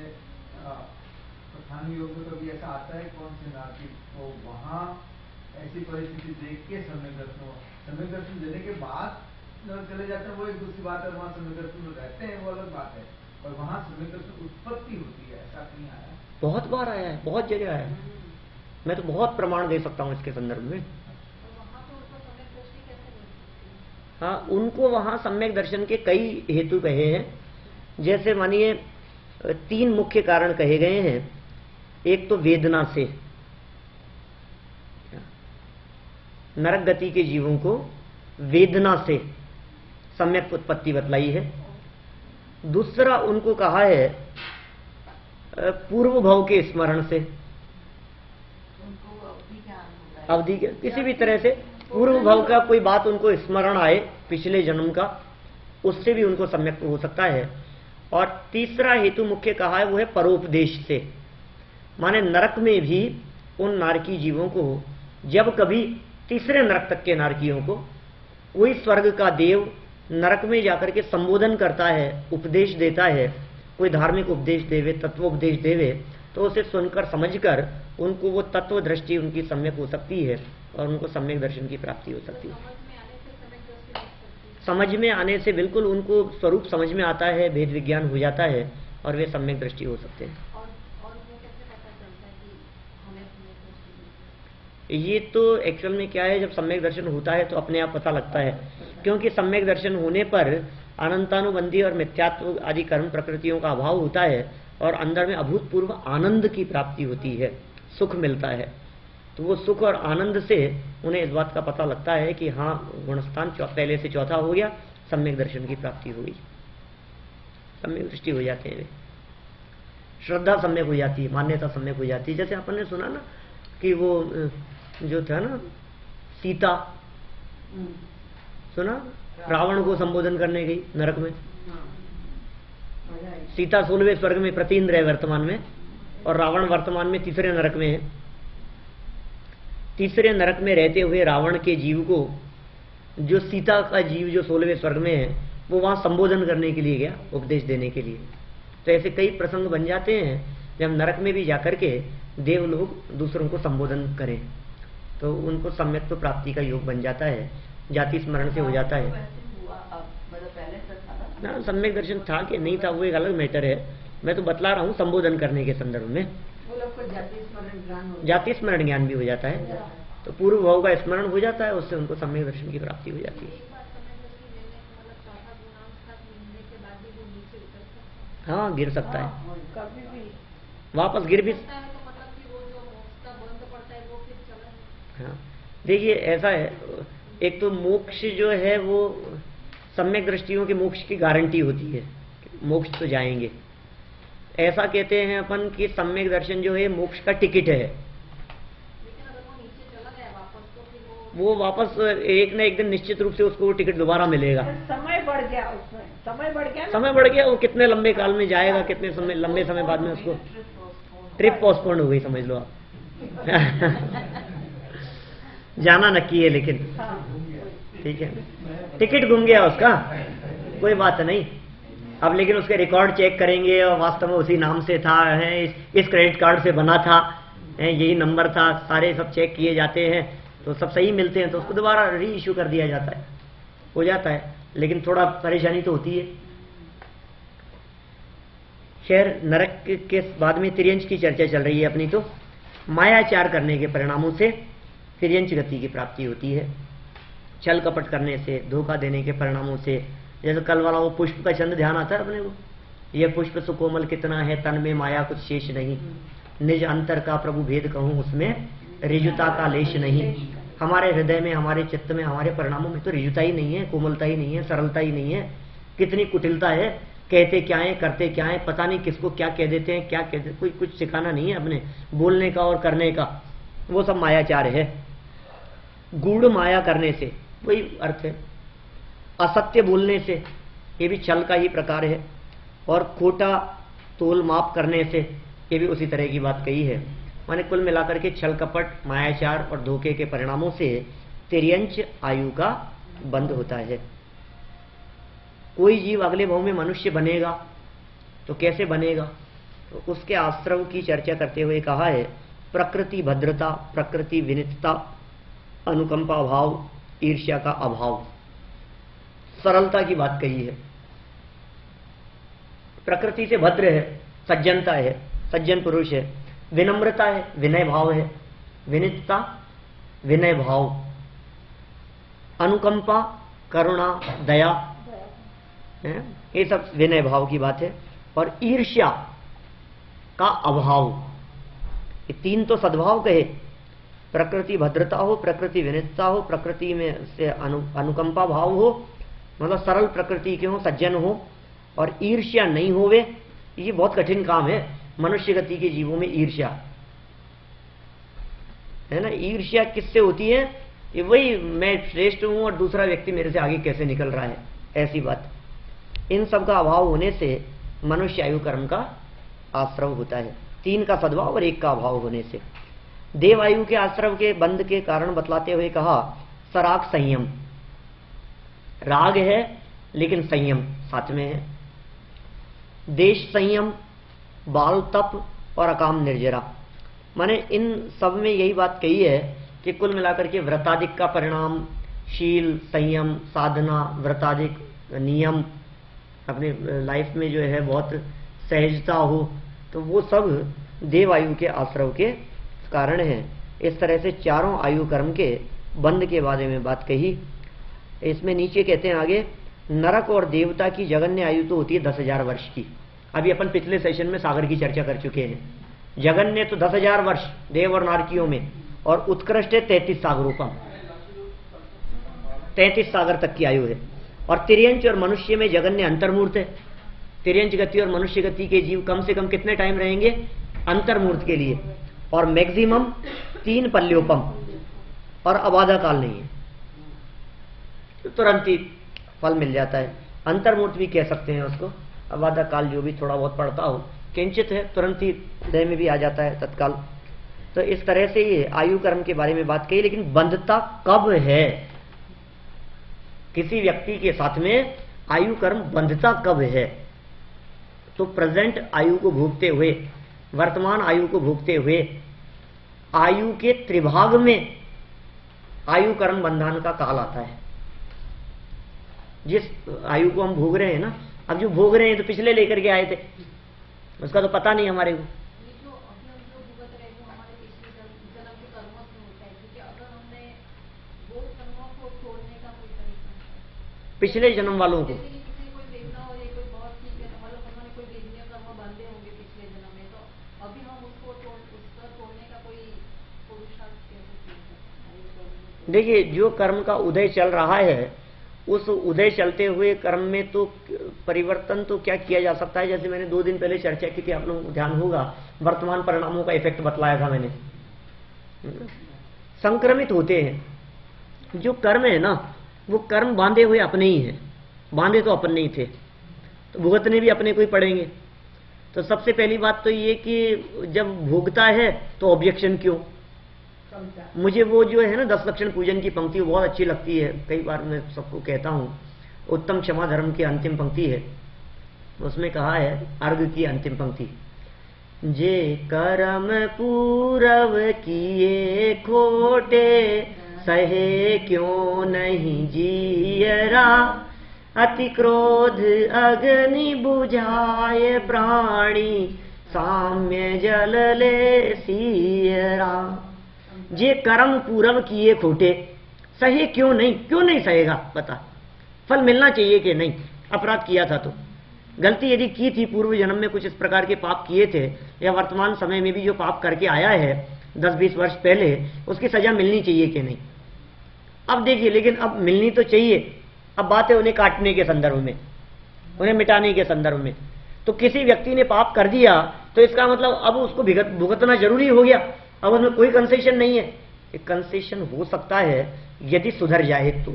प्रधान योग में कभी ऐसा आता है कौन से नारकी को वहां ऐसी परिस्थिति देख के सम्यक दर्शन देने के बाद चले जाते हैं, वो एक दूसरी बात है। वहां सम्यक दर्शन में रहते हैं, वो अलग बात है, और वहां सम्यक दर्शन उत्पत्ति होती है, ऐसा कहीं आया? बहुत बार आया है, बहुत जगह आया है। मैं तो बहुत प्रमाण दे सकता हूं इसके संदर्भ में। हाँ, उनको वहां सम्यक दर्शन के कई हेतु कहे हैं। जैसे मानिए 3 मुख्य कारण कहे गए हैं। एक तो वेदना से, नरक गति के जीवों को वेदना से सम्यक उत्पत्ति बतलाई है। दूसरा उनको कहा है पूर्व भव के स्मरण से, अवधि के किसी भी तरह से पूर्व भव का कोई बात उनको स्मरण आए पिछले जन्म का, उससे भी उनको सम्यक हो सकता है। और तीसरा हेतु मुख्य कहा है वो है परोपदेश से, माने नरक में भी उन नारकी जीवों को जब कभी तीसरे नरक तक के नारकियों को कोई स्वर्ग का देव नरक में जाकर के संबोधन करता है, उपदेश देता है, कोई धार्मिक उपदेश देवे, तत्वोपदेश देवे, तो उसे सुनकर समझकर उनको वो तत्व दृष्टि उनकी सम्यक हो सकती है और उनको सम्यक दर्शन की प्राप्ति हो सकती है। समझ में आने से बिल्कुल उनको स्वरूप समझ में आता है, भेद विज्ञान हो जाता है और वे सम्यक दृष्टि हो सकते हैं। ये तो एक्चुअल में क्या है, जब सम्यक दर्शन होता है तो अपने आप पता लगता है, क्योंकि सम्यक दर्शन होने पर अनंतानुबंधी और मिथ्यात्व आदि कर्म प्रकृतियों का अभाव होता है और अंदर में अभूतपूर्व आनंद की प्राप्ति होती है, सुख मिलता है। तो वो सुख और आनंद से उन्हें इस बात का पता लगता है कि हाँ, गुणस्थान पहले से चौथा हो गया, सम्यक दर्शन की प्राप्ति हो गई, सम्यक दृष्टि हो जाते हैं वे, श्रद्धा सम्यक हो जाती है, मान्यता सम्यक हो जाती है। जैसे अपन ने सुना ना कि वो जो था ना सीता, सुना, रावण को संबोधन करने गई नरक में। सीता 16वें स्वर्ग में प्रतीन्द्र है वर्तमान में, और रावण वर्तमान में तीसरे नरक में है। तीसरे नरक में रहते हुए रावण के जीव को जो सीता का जीव जो 16वें स्वर्ग में है वो वहां संबोधन करने के लिए गया, उपदेश देने के लिए। तो ऐसे कई प्रसंग बन जाते हैं जब नरक में भी जाकर के देव लोग दूसरों को संबोधन करें तो उनको सम्यक्त्व प्राप्ति का योग बन जाता है, जाति स्मरण से हो जाता है। ना सम्यक दर्शन था कि नहीं था वो एक अलग मैटर है, मैं तो बतला रहा हूँ संबोधन करने के संदर्भ में। वो लोग उनको जाति स्मरण ज्ञान होता है। जाति स्मरण ज्ञान भी हो जाता है, तो पूर्व भाव का स्मरण हो जाता है, उससे उनको सम्यक दर्शन की प्राप्ति हो जाती है। हाँ, गिर सकता है, कभी भी वापस गिर भी। हाँ, देखिए ऐसा है, एक तो मोक्ष जो है वो सम्यक दृष्टियों के मोक्ष की गारंटी होती है, मोक्ष तो जाएंगे। ऐसा कहते हैं अपन कि सम्यक दर्शन जो है मोक्ष का टिकट है। वो वापस एक न एक दिन निश्चित रूप से उसको वो टिकट दोबारा मिलेगा। समय बढ़ गया उसमें, समय बढ़ गया ना? समय बढ़ गया, वो कितने लंबे काल में जाएगा, कितने समय लंबे समय बाद में उसको ट्रिप पोस्टपोन हो गई, समझ लो आप। जाना नक्की है लेकिन ठीक है, टिकट गुम गया उसका, कोई बात नहीं। अब लेकिन उसके रिकॉर्ड चेक करेंगे और वास्तव में उसी नाम से था, है इस क्रेडिट कार्ड से बना था, है यही नंबर था, सारे सब चेक किए जाते हैं तो सब सही मिलते हैं, तो उसको दोबारा री इशू कर दिया जाता है, हो जाता है। लेकिन थोड़ा परेशानी तो होती है। खैर, नरक के बाद में तिर्यंच की चर्चा चल रही है अपनी। तो मायाचार करने के परिणामों से तिर्यंच गति की प्राप्ति होती है, छल कपट करने से, धोखा देने के परिणामों से। जैसे कल वाला वो पुष्प का छंद ध्यान आता है अपने को, यह पुष्प सुकोमल कितना है, तन में माया कुछ शेष नहीं, निज अंतर का प्रभु भेद कहूं, उसमें रिजुता का लेश नहीं। हमारे हृदय में, हमारे चित्त में, हमारे परिणामों में तो रिजुता ही नहीं है, कोमलता ही नहीं है, सरलता ही नहीं है, कितनी कुटिलता है। कहते क्या है, करते क्या है, पता नहीं किसको क्या कह देते हैं, क्या कह देते, कोई कुछ सिखाना नहीं है अपने बोलने का और करने का, वो सब मायाचार है। गूढ़ माया करने से वही अर्थ है। असत्य बोलने से, ये भी छल का ही प्रकार है। और खोटा तोल माप करने से, ये भी उसी तरह की बात कही है। माने कुल मिलाकर के छल कपट, मायाचार और धोखे के परिणामों से तिर्यंच आयु का बंद होता है। कोई जीव अगले भाव में मनुष्य बनेगा तो कैसे बनेगा, तो उसके आश्रव की चर्चा करते हुए कहा है, प्रकृति भद्रता, प्रकृति विनितता, अनुकंपा भाव, ईर्ष्या का अभाव, सरलता की बात कही है। प्रकृति से भद्र है, सज्जनता है, सज्जन पुरुष है। विनम्रता है, विनय भाव है। विनितता, विनय भाव। अनुकंपा, करुणा, दया है, ये सब विनय भाव की बात है। और ईर्ष्या का अभाव, ये तीन तो सद्भाव कहे। प्रकृति भद्रता हो, प्रकृति विनितता हो, प्रकृति में से अनुकंपा भाव हो, मतलब सरल प्रकृति के हो, सज्जन हो, और ईर्ष्या नहीं होवे। ये बहुत कठिन काम है मनुष्य गति के जीवों में। ईर्ष्या है ना, ईर्ष्या किससे होती है, ये वही मैं श्रेष्ठ हूं और दूसरा व्यक्ति मेरे से आगे कैसे निकल रहा है, ऐसी बात। इन सब का अभाव होने से मनुष्य आयु कर्म का आश्रव होता है। तीन का सद्भाव और एक का अभाव होने से। देवायु के आश्रव के बंध के कारण बतलाते हुए कहा, सराग संयम। राग है लेकिन संयम साथ में है। देश संयम, बाल तप और अकाम निर्जरा। माने इन सब में यही बात कही है कि कुल मिलाकर के व्रतादिक का परिणाम, शील, संयम, साधना, व्रतादिक नियम, अपने लाइफ में जो है बहुत सहजता हो, तो वो सब देवायु के आश्रव के कारण है। इस तरह से चारों आयु कर्म के बंध के बारे में बात कही। इसमें नीचे कहते हैं आगे, नरक और देवता की जगन्य आयु तो होती है 10,000 वर्ष की। अभी अपन पिछले सेशन में सागर की चर्चा कर चुके हैं। जगन्य तो 10,000 वर्ष देव और नारकियों में, और उत्कृष्ट है 33 सागरोपम, 33 सागर तक की आयु है। और तिर्यंच और मनुष्य में जगन्य अंतर्मूर्त है। तिर्यंच गति और मनुष्य गति के जीव कम से कम कितने टाइम रहेंगे, अंतर्मूर्त के लिए, और मैक्सिमम 3 पल्योपम, और अबाधा काल नहीं है, तो तुरंत ही फल मिल जाता है। अंतर्मूर्त भी कह सकते हैं उसको, अबाधा काल जो भी थोड़ा बहुत पड़ता हो, किंचित है, तुरंत ही हृदय में भी आ जाता है तत्काल। तो इस तरह से ये आयु कर्म के बारे में बात कही। लेकिन बंधता कब है, किसी व्यक्ति के साथ में आयु कर्म बंधता कब है, तो प्रेजेंट आयु को भोगते हुए, वर्तमान आयु को भोगते हुए, आयु के त्रिभाग में आयु कर्म बंधन का काल आता है। जिस आयु को हम भोग रहे हैं ना, अब जो भोग रहे हैं तो पिछले लेकर के आए थे, उसका तो पता नहीं हमारे को। पिछले जन्म वालों को। जैसे कि किसी कोई देखना हो या कोई बहुत ठीक है, मतलब उन्होंने कोई देवनियों कर्म बांधे होंगे पिछले जन्म में, तो अभी हम उसका तोड़ने का कोई पुरुषार्थ कैसे कर सकते हैं? देखिए, जो कर्म का उदय चल रहा है, उस उदय चलते हुए कर्म में तो परिवर्तन तो क्या किया जा सकता है। जैसे मैंने 2 दिन पहले चर्चा की थी, आप लोगों को ध्यान होगा, वर्तमान परिणामों का इफेक्ट बतलाया था मैंने। संक्रमित होते हैं। जो कर्म है ना, वो कर्म बांधे हुए अपने ही हैं, बांधे तो अपने ही थे, तो भुगतने भी अपने को ही पड़ेंगे। तो सबसे पहली बात तो ये कि जब भोगता है तो ऑब्जेक्शन क्यों। मुझे वो जो है ना 10 लक्षण पूजन की पंक्ति वो बहुत अच्छी लगती है, कई बार मैं सबको कहता हूँ। उत्तम क्षमा धर्म की अंतिम पंक्ति है, उसमें कहा है, अर्घ की अंतिम पंक्ति, जे कर्म पूरव किए खोटे, सहे क्यों नहीं जियरा, अति क्रोध अग्नि बुझाए प्राणी, साम्य जल ले सियरा। जे कर्म पूरव किए खोटे, सहे क्यों नहीं सहेगा, बता। फल मिलना चाहिए कि नहीं, अपराध किया था तो, गलती यदि की थी, पूर्व जन्म में कुछ इस प्रकार के पाप किए थे, या वर्तमान समय में भी जो पाप करके आया है 10-20 वर्ष पहले, उसकी सजा मिलनी चाहिए कि नहीं। अब देखिए, लेकिन अब मिलनी तो चाहिए। अब बात है उन्हें काटने के संदर्भ में, उन्हें मिटाने के संदर्भ में। तो किसी व्यक्ति ने पाप कर दिया तो इसका मतलब अब उसको भुगतना जरूरी हो गया, अब उसमें कोई कंसेशन नहीं है। एक कंसेशन हो सकता है यदि सुधर जाए तो,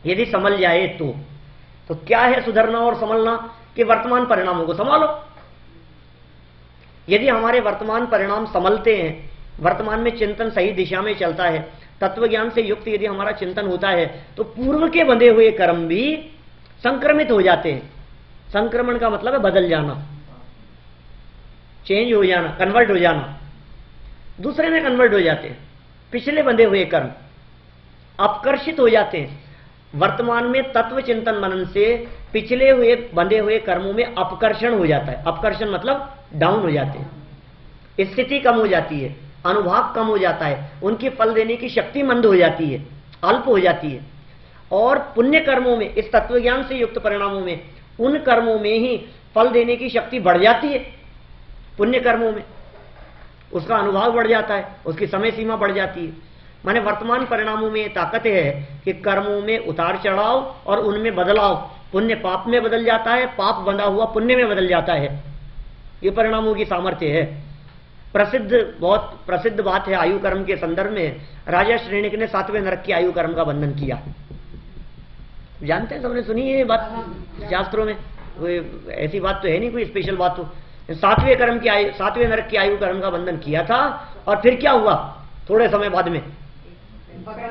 यदि संभल जाए तो क्या है सुधरना और संभलना, कि वर्तमान परिणामों को संभालो। यदि हमारे वर्तमान परिणाम संभलते हैं, वर्तमान में चिंतन सही दिशा में चलता है, तत्व ज्ञान से युक्त यदि हमारा चिंतन होता है, तो पूर्व के बंधे हुए कर्म भी संक्रमित हो जाते हैं। संक्रमण का मतलब है बदल जाना, चेंज हो जाना, कन्वर्ट हो जाना, दूसरे में कन्वर्ट हो जाते हैं। पिछले बंधे हुए कर्म अपकर्षित हो जाते हैं। वर्तमान में तत्व चिंतन मनन से पिछले हुए बंधे हुए कर्मों में अपकर्षण हो जाता है। अपकर्षण मतलब डाउन हो जाते हैं, स्थिति कम हो जाती है, अनुभाग कम हो जाता है, उनकी फल देने की शक्ति मंद हो जाती है, अल्प हो जाती है। और पुण्य कर्मों में, इस तत्व ज्ञान से युक्त परिणामों में, उन कर्मों में ही फल देने की शक्ति बढ़ जाती है। पुण्य कर्मों में उसका अनुभाग बढ़ जाता है, उसकी समय सीमा बढ़ जाती है। माने वर्तमान परिणामों में ताकत है कि कर्मों में उतार चढ़ाव और उनमें बदलाव, पुण्य पाप में बदल जाता है, पाप बंधा हुआ पुण्य में बदल जाता है। ये परिणामों की सामर्थ्य है। बहुत प्रसिद्ध बात है आयु कर्म के संदर्भ में, राजा श्रेणिक ने 7वें नरक की आयु कर्म का बंधन किया। जानते हैं, सबने सुनी है ये बात शास्त्रों में, कोई ऐसी बात तो है नहीं, कोई स्पेशल बात हो। 7वें नरक की आयु कर्म का बंधन किया था, और फिर क्या हुआ, थोड़े समय बाद में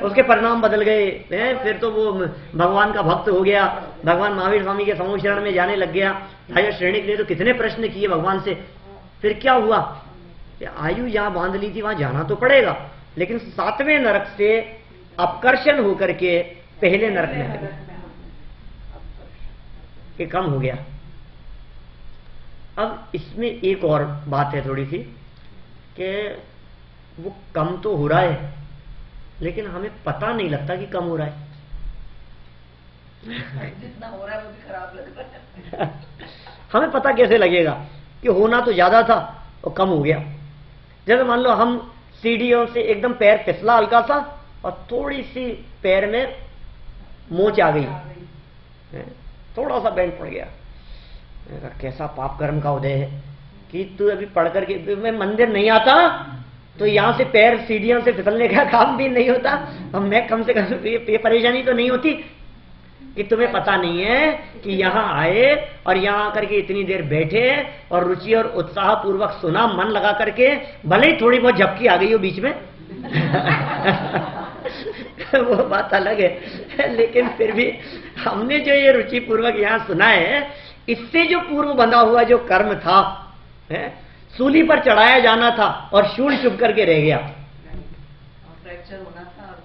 उसके परिणाम बदल गए हैं। फिर तो वो भगवान का भक्त हो गया, भगवान महावीर स्वामी के समूह शरण में जाने लग गया। राजा श्रेणिक ने तो कितने प्रश्न किए भगवान से। फिर क्या हुआ, आयु जहां बांध ली थी वहां जाना तो पड़ेगा, लेकिन 7वें नरक से अपकर्षण होकर के पहले नरक में आ गया, ये कम हो गया। अब इसमें एक और बात है थोड़ी सी, कि वो कम तो हो रहा है, लेकिन हमें पता नहीं लगता कि कम हो रहा है। जितना हो रहा है वो भी खराब लग रहा है। हमें पता कैसे लगेगा कि होना तो ज्यादा था और कम हो गया। जैसे मान लो हम सीढ़ियों से एकदम पैर फिसला हल्का सा, और थोड़ी सी पैर में मोच आ गई, थोड़ा सा बैंड पड़ गया। कैसा पाप कर्म का उदय है कि तू अभी पढ़ करके, मैं मंदिर नहीं आता तो यहां से पैर सीढ़ियों से फिसलने का काम भी नहीं होता, अब मैं कम से कम ये परेशानी तो नहीं होती कि तुम्हें पता नहीं है कि यहां आए और यहां आकर के इतनी देर बैठे और रुचि और उत्साह पूर्वक सुना, मन लगा करके, भले ही थोड़ी बहुत झपकी आ गई हो बीच में वो बात अलग है, लेकिन फिर भी हमने जो ये रुचि पूर्वक यहां सुना है, इससे जो पूर्व बंधा हुआ जो कर्म था, सूली पर चढ़ाया जाना था और शूल चुभ करके रह गया,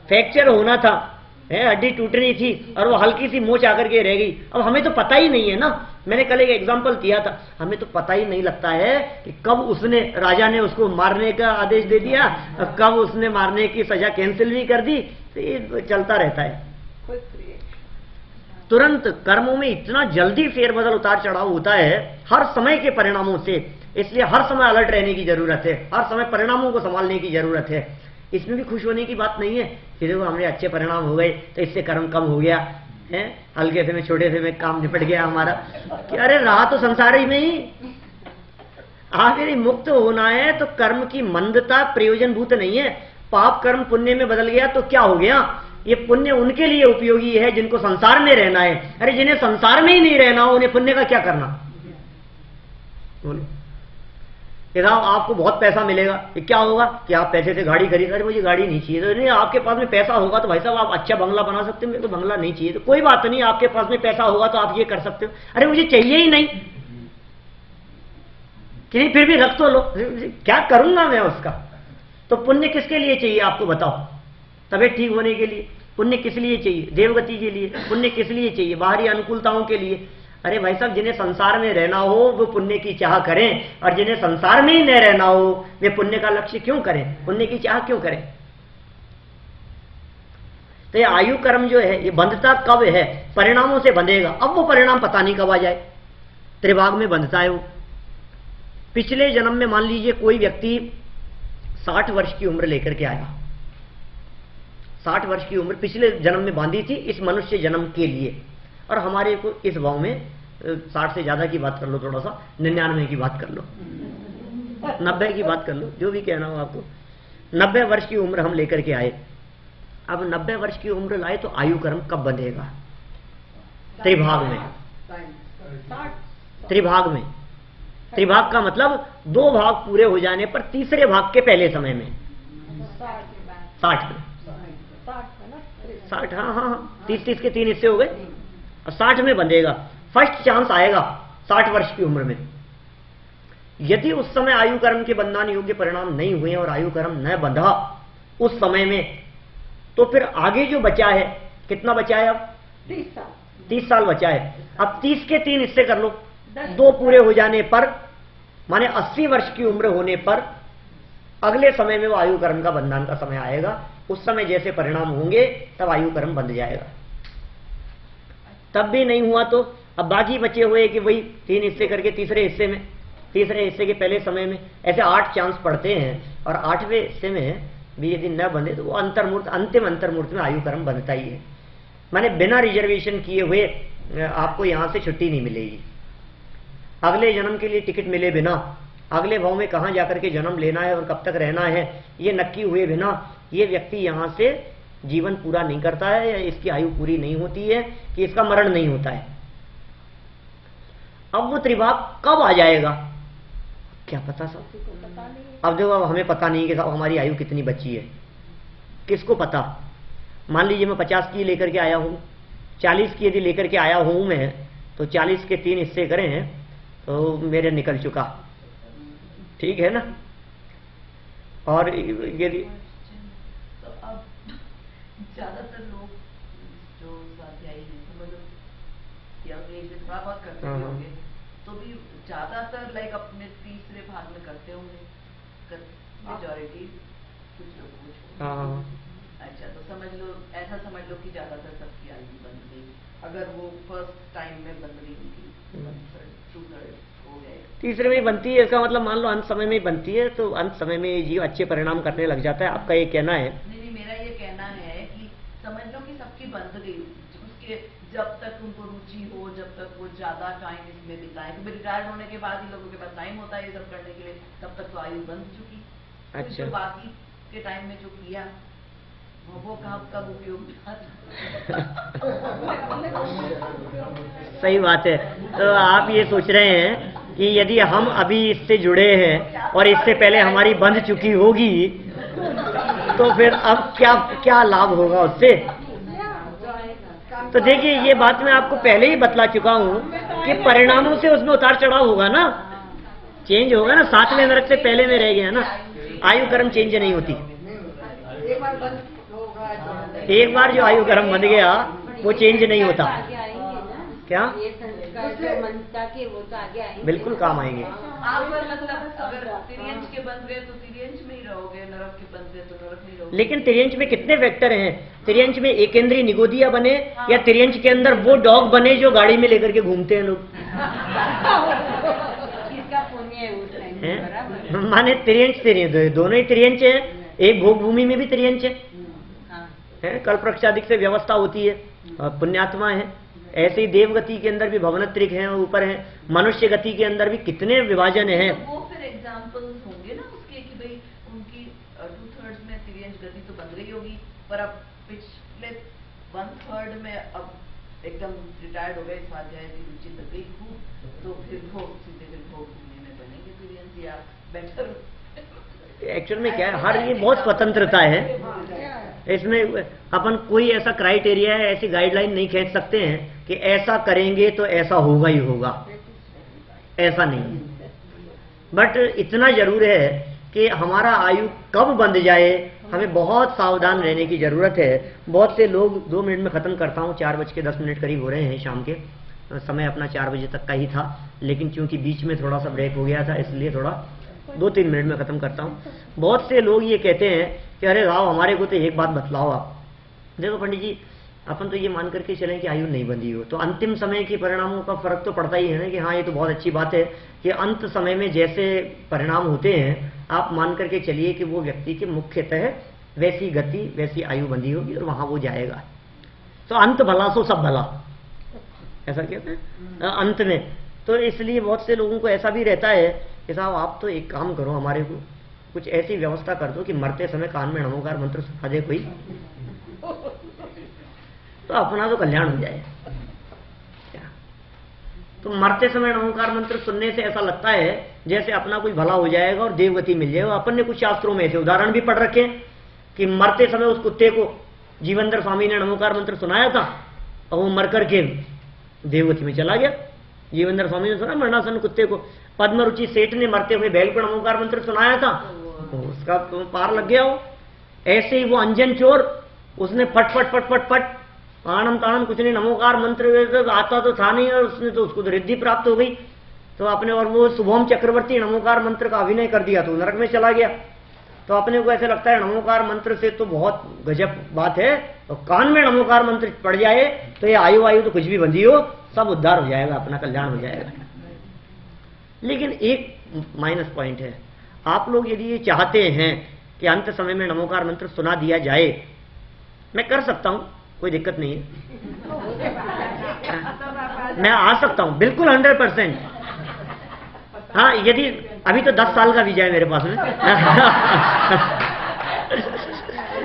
फ्रैक्चर होना था, हड्डी टूटनी थी और वो हल्की सी मोच आकर के रह गई। अब हमें तो पता ही नहीं है ना, मैंने कल एक एग्जांपल दिया था, हमें तो पता ही नहीं लगता है कि कब उसने, राजा ने उसको मारने का आदेश दे दिया, कब उसने मारने की सजा कैंसिल भी कर दी, तो ये चलता रहता है। तुरंत कर्मों में इतना जल्दी फेरबदल उतार चढ़ाव होता है हर समय के परिणामों से, इसलिए हर समय अलर्ट रहने की जरूरत है, हर समय परिणामों को संभालने की जरूरत है। इसमें भी खुश होने की बात नहीं है कि देखो हमने अच्छे परिणाम हो गए तो इससे कर्म कम हो गया है, हल्के से में छोटे से में काम निपट गया हमारा, कि अरे रहा तो संसार ही में ही। आखिर मुक्त होना है तो कर्म की मंदता प्रयोजनभूत नहीं है। पाप कर्म पुण्य में बदल गया तो क्या हो गया? ये पुण्य उनके लिए उपयोगी है जिनको संसार में रहना है। अरे जिन्हें संसार में ही नहीं रहना हो उन्हें पुण्य का क्या करना? बोलो आपको बहुत पैसा मिलेगा, ये क्या होगा कि आप पैसे से गाड़ी खरीद, अरे मुझे गाड़ी नहीं चाहिए, तो नहीं आपके पास में पैसा होगा तो भाई साहब आप अच्छा बंगला बना सकते हो, मेरे को बंगला नहीं चाहिए, तो कोई बात नहीं, आपके पास में पैसा होगा तो आप ये कर सकते हो। अरे मुझे चाहिए ही नहीं कि नहीं, फिर भी रख तो लो, क्या करूंगा मैं उसका? तो पुण्य किसके लिए चाहिए आपको बताओ? तबीयत ठीक होने के लिए। पुण्य किस लिए चाहिए? देवगति के लिए। पुण्य किस लिए चाहिए? बाहरी अनुकूलताओं के लिए। अरे भाई साहब जिन्हें संसार में रहना हो वो पुण्य की चाह करें, और जिन्हें संसार में ही न रहना हो वे पुण्य का लक्ष्य क्यों करें, पुण्य की चाह क्यों करें? तो ये आयु कर्म जो है ये बंधता कब है? परिणामों से बंधेगा। अब वो परिणाम पता नहीं कब आ जाए, त्रिभाग में बंधता है वो। पिछले जन्म में मान लीजिए कोई व्यक्ति 60 वर्ष की उम्र लेकर के आया, 60 वर्ष की उम्र पिछले जन्म में बांधी थी इस मनुष्य जन्म के लिए, और हमारे को इस भाव में 60 से ज्यादा की बात कर लो, थोड़ा सा 99 की बात कर लो, 90 की बात कर लो, जो भी कहना हो आपको। 90 वर्ष की उम्र हम लेकर के आए। अब 90 वर्ष की उम्र लाए तो आयु कर्म कब बंधेगा? त्रिभाग में। त्रिभाग में, त्रिभाग का मतलब 2 भाग पूरे हो जाने पर तीसरे भाग के पहले समय में 60 में 60, हाँ 30 के 3 हिस्से हो गए, और 60 में बंधेगा। फर्स्ट चांस आएगा 60 वर्ष की उम्र में। यदि उस समय आयु कर्म के बंधन योग्य परिणाम नहीं हुए और आयु कर्म न बंधा उस समय में, तो फिर आगे जो बचा है, कितना बचा है? अब 30 साल बचा है। अब 30 के 3 हिस्से कर लो, 2 पूरे हो जाने पर माने 80 वर्ष की उम्र होने पर अगले समय में वो आयु कर्म का बंधन का समय आएगा। उस समय जैसे परिणाम होंगे तब आयु कर्म बंध जाएगा। तब भी नहीं हुआ तो अब बाकी बचे हुए कि वही 3 हिस्से करके तीसरे हिस्से के पहले समय में ऐसे 8 चांस पड़ते हैं, और 8वें हिस्से में भी यदि न बंधे तो वो अंतर्मूर्त, अंतिम अंतर्मूर्त में आयु कर्म बंधता ही है। माने बिना रिजर्वेशन किए हुए आपको यहां से छुट्टी नहीं मिलेगी। अगले जन्म के लिए टिकट मिले बिना, अगले भाव में कहां जाकर के जन्म लेना है और कब तक रहना है ये नक्की हुए बिना ये व्यक्ति यहां से जीवन पूरा नहीं करता है, या इसकी आयु पूरी नहीं होती है, कि इसका मरण नहीं होता है। अब वो त्रिभाग कब आ जाएगा क्या पता सब। अब देखो, अब हमें पता नहीं कि हमारी आयु कितनी बची है, किसको पता? मान लीजिए मैं 50 की लेकर के आया हूं, 40 की यदि लेकर के आया हूं मैं, तो 40 के 3 हिस्से करें तो मेरे निकल चुका, ठीक है ना। और यदि तो अब ज्यादातर लोग जो स्वाध्यायी हैं, समझ लो या थोड़ा बहुत करते होंगे, तो भी ज्यादातर लाइक अपने तीसरे भाग में करते होंगे, मेजॉरिटी, कुछ लोग अच्छा, तो समझ लो, ऐसा समझ लो कि ज्यादातर सबकी आयु बन गई अगर वो फर्स्ट टाइम में बन रही थी, 2/3 हो गए, तीसरे में ही बनती है। इसका मतलब मान लो अंत समय में ही बनती है, तो अंत समय में जीव अच्छे परिणाम करने लग जाता है। आपका ये कहना है? नहीं, मेरा ये कहना है कि समझ लो कि सबकी बंद गई, उसके जब तक उनको रुचि हो, जब तक वो ज्यादा टाइम इसमें बिताए, तो रिटायर्ड होने के बाद ही लोगों के पास टाइम होता है ये सब करने के लिए, तब तक तो आयु बंद चुकी। अच्छा, तो बाकी के टाइम में जो किया वो कब उपयोग सही बात है। तो आप ये सोच रहे हैं कि यदि हम अभी इससे जुड़े हैं और इससे पहले हमारी बंद चुकी होगी तो फिर अब क्या लाभ होगा उससे? तो देखिए, ये बात मैं आपको पहले ही बतला चुका हूं कि परिणामों से उसमें उतार चढ़ाव होगा ना, चेंज होगा ना। 7वें नरक से पहले में रह गया ना, आयु कर्म चेंज नहीं होती। एक बार जो आयु कर्म बंध गया वो चेंज नहीं होता। क्या? ये संस्कार जो मनता के वो तो आगे आएंगे, बिल्कुल काम आएंगे। आप मतलब अगर तिर्यंच के बन गए तो तिर्यंच में ही रहोगे, नरक के बन गए तो नरक में ही रहोगे। लेकिन तिर्यंच में कितने फैक्टर हैं? तिर्यंच में एकेंद्रीय निगोदिया बने या तिर्यंच के अंदर वो डॉग बने जो गाड़ी में लेकर के घूमते हैं लोग। किसका पुण्य है उस टाइम पे, हैं? बराबर। माने तिर्यंच तिर्यंच दोनों ही तिर्यंच है, एक भोग भूमि में भी तिर्यंच है। हाँ, कल्प वृक्षादिक से व्यवस्था होती है, और पुण्यात्मा है। ऐसे ही देव गति के अंदर भी भवनत्रिक हैं, ऊपर हैं। मनुष्य गति के अंदर भी कितने विभाजन हैं। तो वो फिर एग्जाम्पल्स होंगे ना उसके कि भाई उनकी 2/3 में तिर्यंच गति तो बन गई होगी, पर अब पिछले 1/3 में अब एकदम रिटायर्ड हो गए, स्वाध्याय की रुचि लग गई खूब, तो फिर वो सीधे फिर भोग भूमि में बनेंगे तिर्यंच या बेटर। एक्चुअल में क्या है, हर ये बहुत स्वतंत्रता है इसमें। अपन कोई ऐसा क्राइटेरिया है, ऐसी गाइडलाइन नहीं खींच सकते हैं कि ऐसा करेंगे तो ऐसा होगा ही होगा, ऐसा नहीं है। बट इतना जरूर है कि हमारा आयु कब बंध जाए, हमें बहुत सावधान रहने की जरूरत है। बहुत से लोग 2 मिनट में खत्म करता हूँ, 4:10 करीब हो रहे हैं शाम के। समय अपना 4 बजे तक का ही था, लेकिन चूंकि बीच में थोड़ा सा ब्रेक हो गया था, इसलिए थोड़ा 2-3 मिनट में खत्म करता हूँ। बहुत से लोग ये कहते हैं कि अरे राव हमारे को तो एक बात बतलाओ आप। देखो पंडित जी, अपन तो ये मान करके चलें कि आयु नहीं बंधी हो, तो अंतिम समय के परिणामों का फर्क तो पड़ता ही है ना। कि हाँ, ये तो बहुत अच्छी बात है कि अंत समय में जैसे परिणाम होते हैं, आप मान करके चलिए कि वो व्यक्ति की मुख्यतः वैसी गति, वैसी आयु बंधी होगी और वहां वो जाएगा। तो अंत भला सो सब भला, ऐसा कहते हैं अंत में। तो इसलिए बहुत से लोगों को ऐसा भी रहता है कि साहब आप तो एक काम करो, हमारे को कुछ ऐसी व्यवस्था कर दो कि मरते समय कान में नमोकार मंत्र सुना दे कोई, तो अपना तो कल्याण हो जाए। तो मरते समय नमोकार मंत्र सुनने से ऐसा लगता है जैसे अपना कुछ भला हो जाएगा और देवगति मिल जाएगा। अपन ने कुछ शास्त्रों में ऐसे उदाहरण भी पढ़ रखे हैं कि मरते समय उस कुत्ते को जीवंदर स्वामी ने नमोकार मंत्र सुनाया था और वो मर करके देवगति में चला गया। जीवंदर स्वामी ने सुना मरणासन कुत्ते को। पद्मरुचि सेठ ने मरते हुए बैल को नमोकार मंत्र सुनाया था, उसका तो पार लग गया हो। ऐसे ही वो अंजन चोर, उसने फट फट फट फट फट आनम तानम कुछ नहीं, नमोकार मंत्र आता तो था नहीं, और उसने तो उसको तो रिद्धि प्राप्त हो गई। तो अपने और वो शुभम चक्रवर्ती नमोकार मंत्र का अभिनय कर दिया तो नरक में चला गया। तो अपने को ऐसे लगता है नमोकार मंत्र से तो बहुत गजब बात है, तो कान में नमोकार मंत्र पड़ जाए तो ये आयु तो कुछ भी बंधी हो, सब उद्धार हो जाएगा, अपना कल्याण हो जाएगा। लेकिन एक माइनस पॉइंट है, आप लोग यदि ये चाहते हैं कि अंत समय में नमोकार मंत्र सुना दिया जाए, मैं कर सकता हूं, कोई दिक्कत नहीं है, मैं आ सकता हूं बिल्कुल 100%। हाँ, यदि अभी तो 10 साल का वीजा है मेरे पास में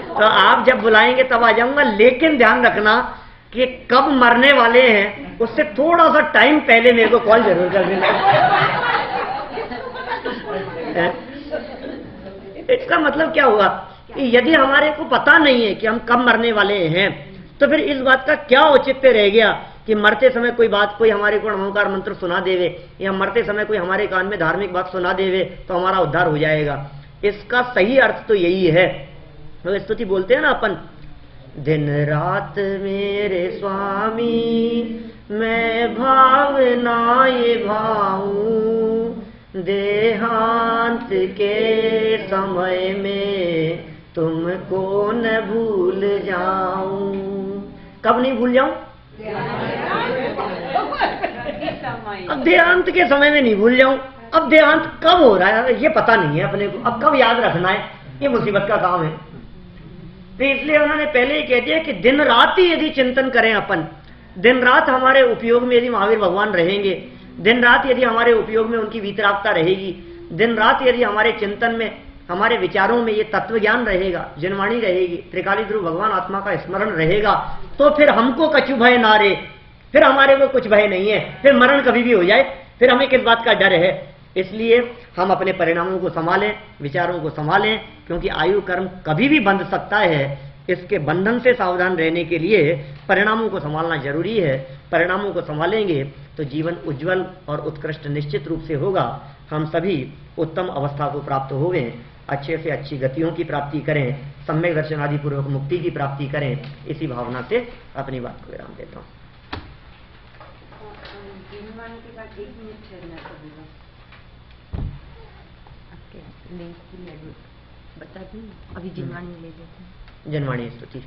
तो आप जब बुलाएंगे तब आ जाऊंगा। लेकिन ध्यान रखना कि कब मरने वाले हैं उससे थोड़ा सा टाइम पहले मेरे को कॉल जरूर कर देना। इसका मतलब क्या हुआ कि यदि हमारे को पता नहीं है कि हम कब मरने वाले हैं, तो फिर इस बात का क्या औचित्य रह गया कि मरते समय कोई हमारे को नमोकार मंत्र सुना देवे, या मरते समय कोई हमारे कान में धार्मिक बात सुना देवे तो हमारा उद्धार हो जाएगा। इसका सही अर्थ तो यही है, तो स्तुति बोलते हैं ना अपन, दिन रात मेरे स्वामी मैं भावना ये भाऊं, देहांत के समय में तुमको न भूल जाऊं। कब नहीं भूल जाऊं? अब देहांत के समय में नहीं भूल जाऊं। अब देहांत कब हो रहा है ये पता नहीं है अपने को, अब कब याद रखना है, ये मुसीबत का काम है। तो इसलिए उन्होंने पहले ही कह दिया कि दिन रात ही यदि चिंतन करें अपन, दिन रात हमारे उपयोग में यदि महावीर भगवान रहेंगे, दिन रात यदि हमारे उपयोग में उनकी वीतरागता रहेगी, दिन रात यदि हमारे चिंतन में, हमारे विचारों में ये तत्व ज्ञान रहेगा, जनवाणी रहेगी, त्रिकाली ध्रुव भगवान आत्मा का स्मरण रहेगा, तो फिर हमको कछु भय ना रे, फिर हमारे को कुछ भय नहीं है। फिर मरण कभी भी हो जाए, फिर हमें किस बात का डर है। इसलिए हम अपने परिणामों को संभालें, विचारों को संभालें, क्योंकि आयु कर्म कभी भी बंध सकता है। इसके बंधन से सावधान रहने के लिए परिणामों को संभालना जरूरी है। परिणामों को संभालेंगे तो जीवन उज्जवल और उत्कृष्ट निश्चित रूप से होगा। हम सभी उत्तम अवस्था को प्राप्त होंगे, अच्छे से अच्छी गतियों की प्राप्ति करें, सम्यक दर्शन आदि पूर्वक मुक्ति की प्राप्ति करें। इसी भावना से अपनी बात को विराम देता हूँ। लगाने के बाद 1 मिनट ठहरना पड़ेगा। आपके लिंक की बता दूँ, अभी जिनवाणी ले लेते हैं। जनवाणी स्तुति।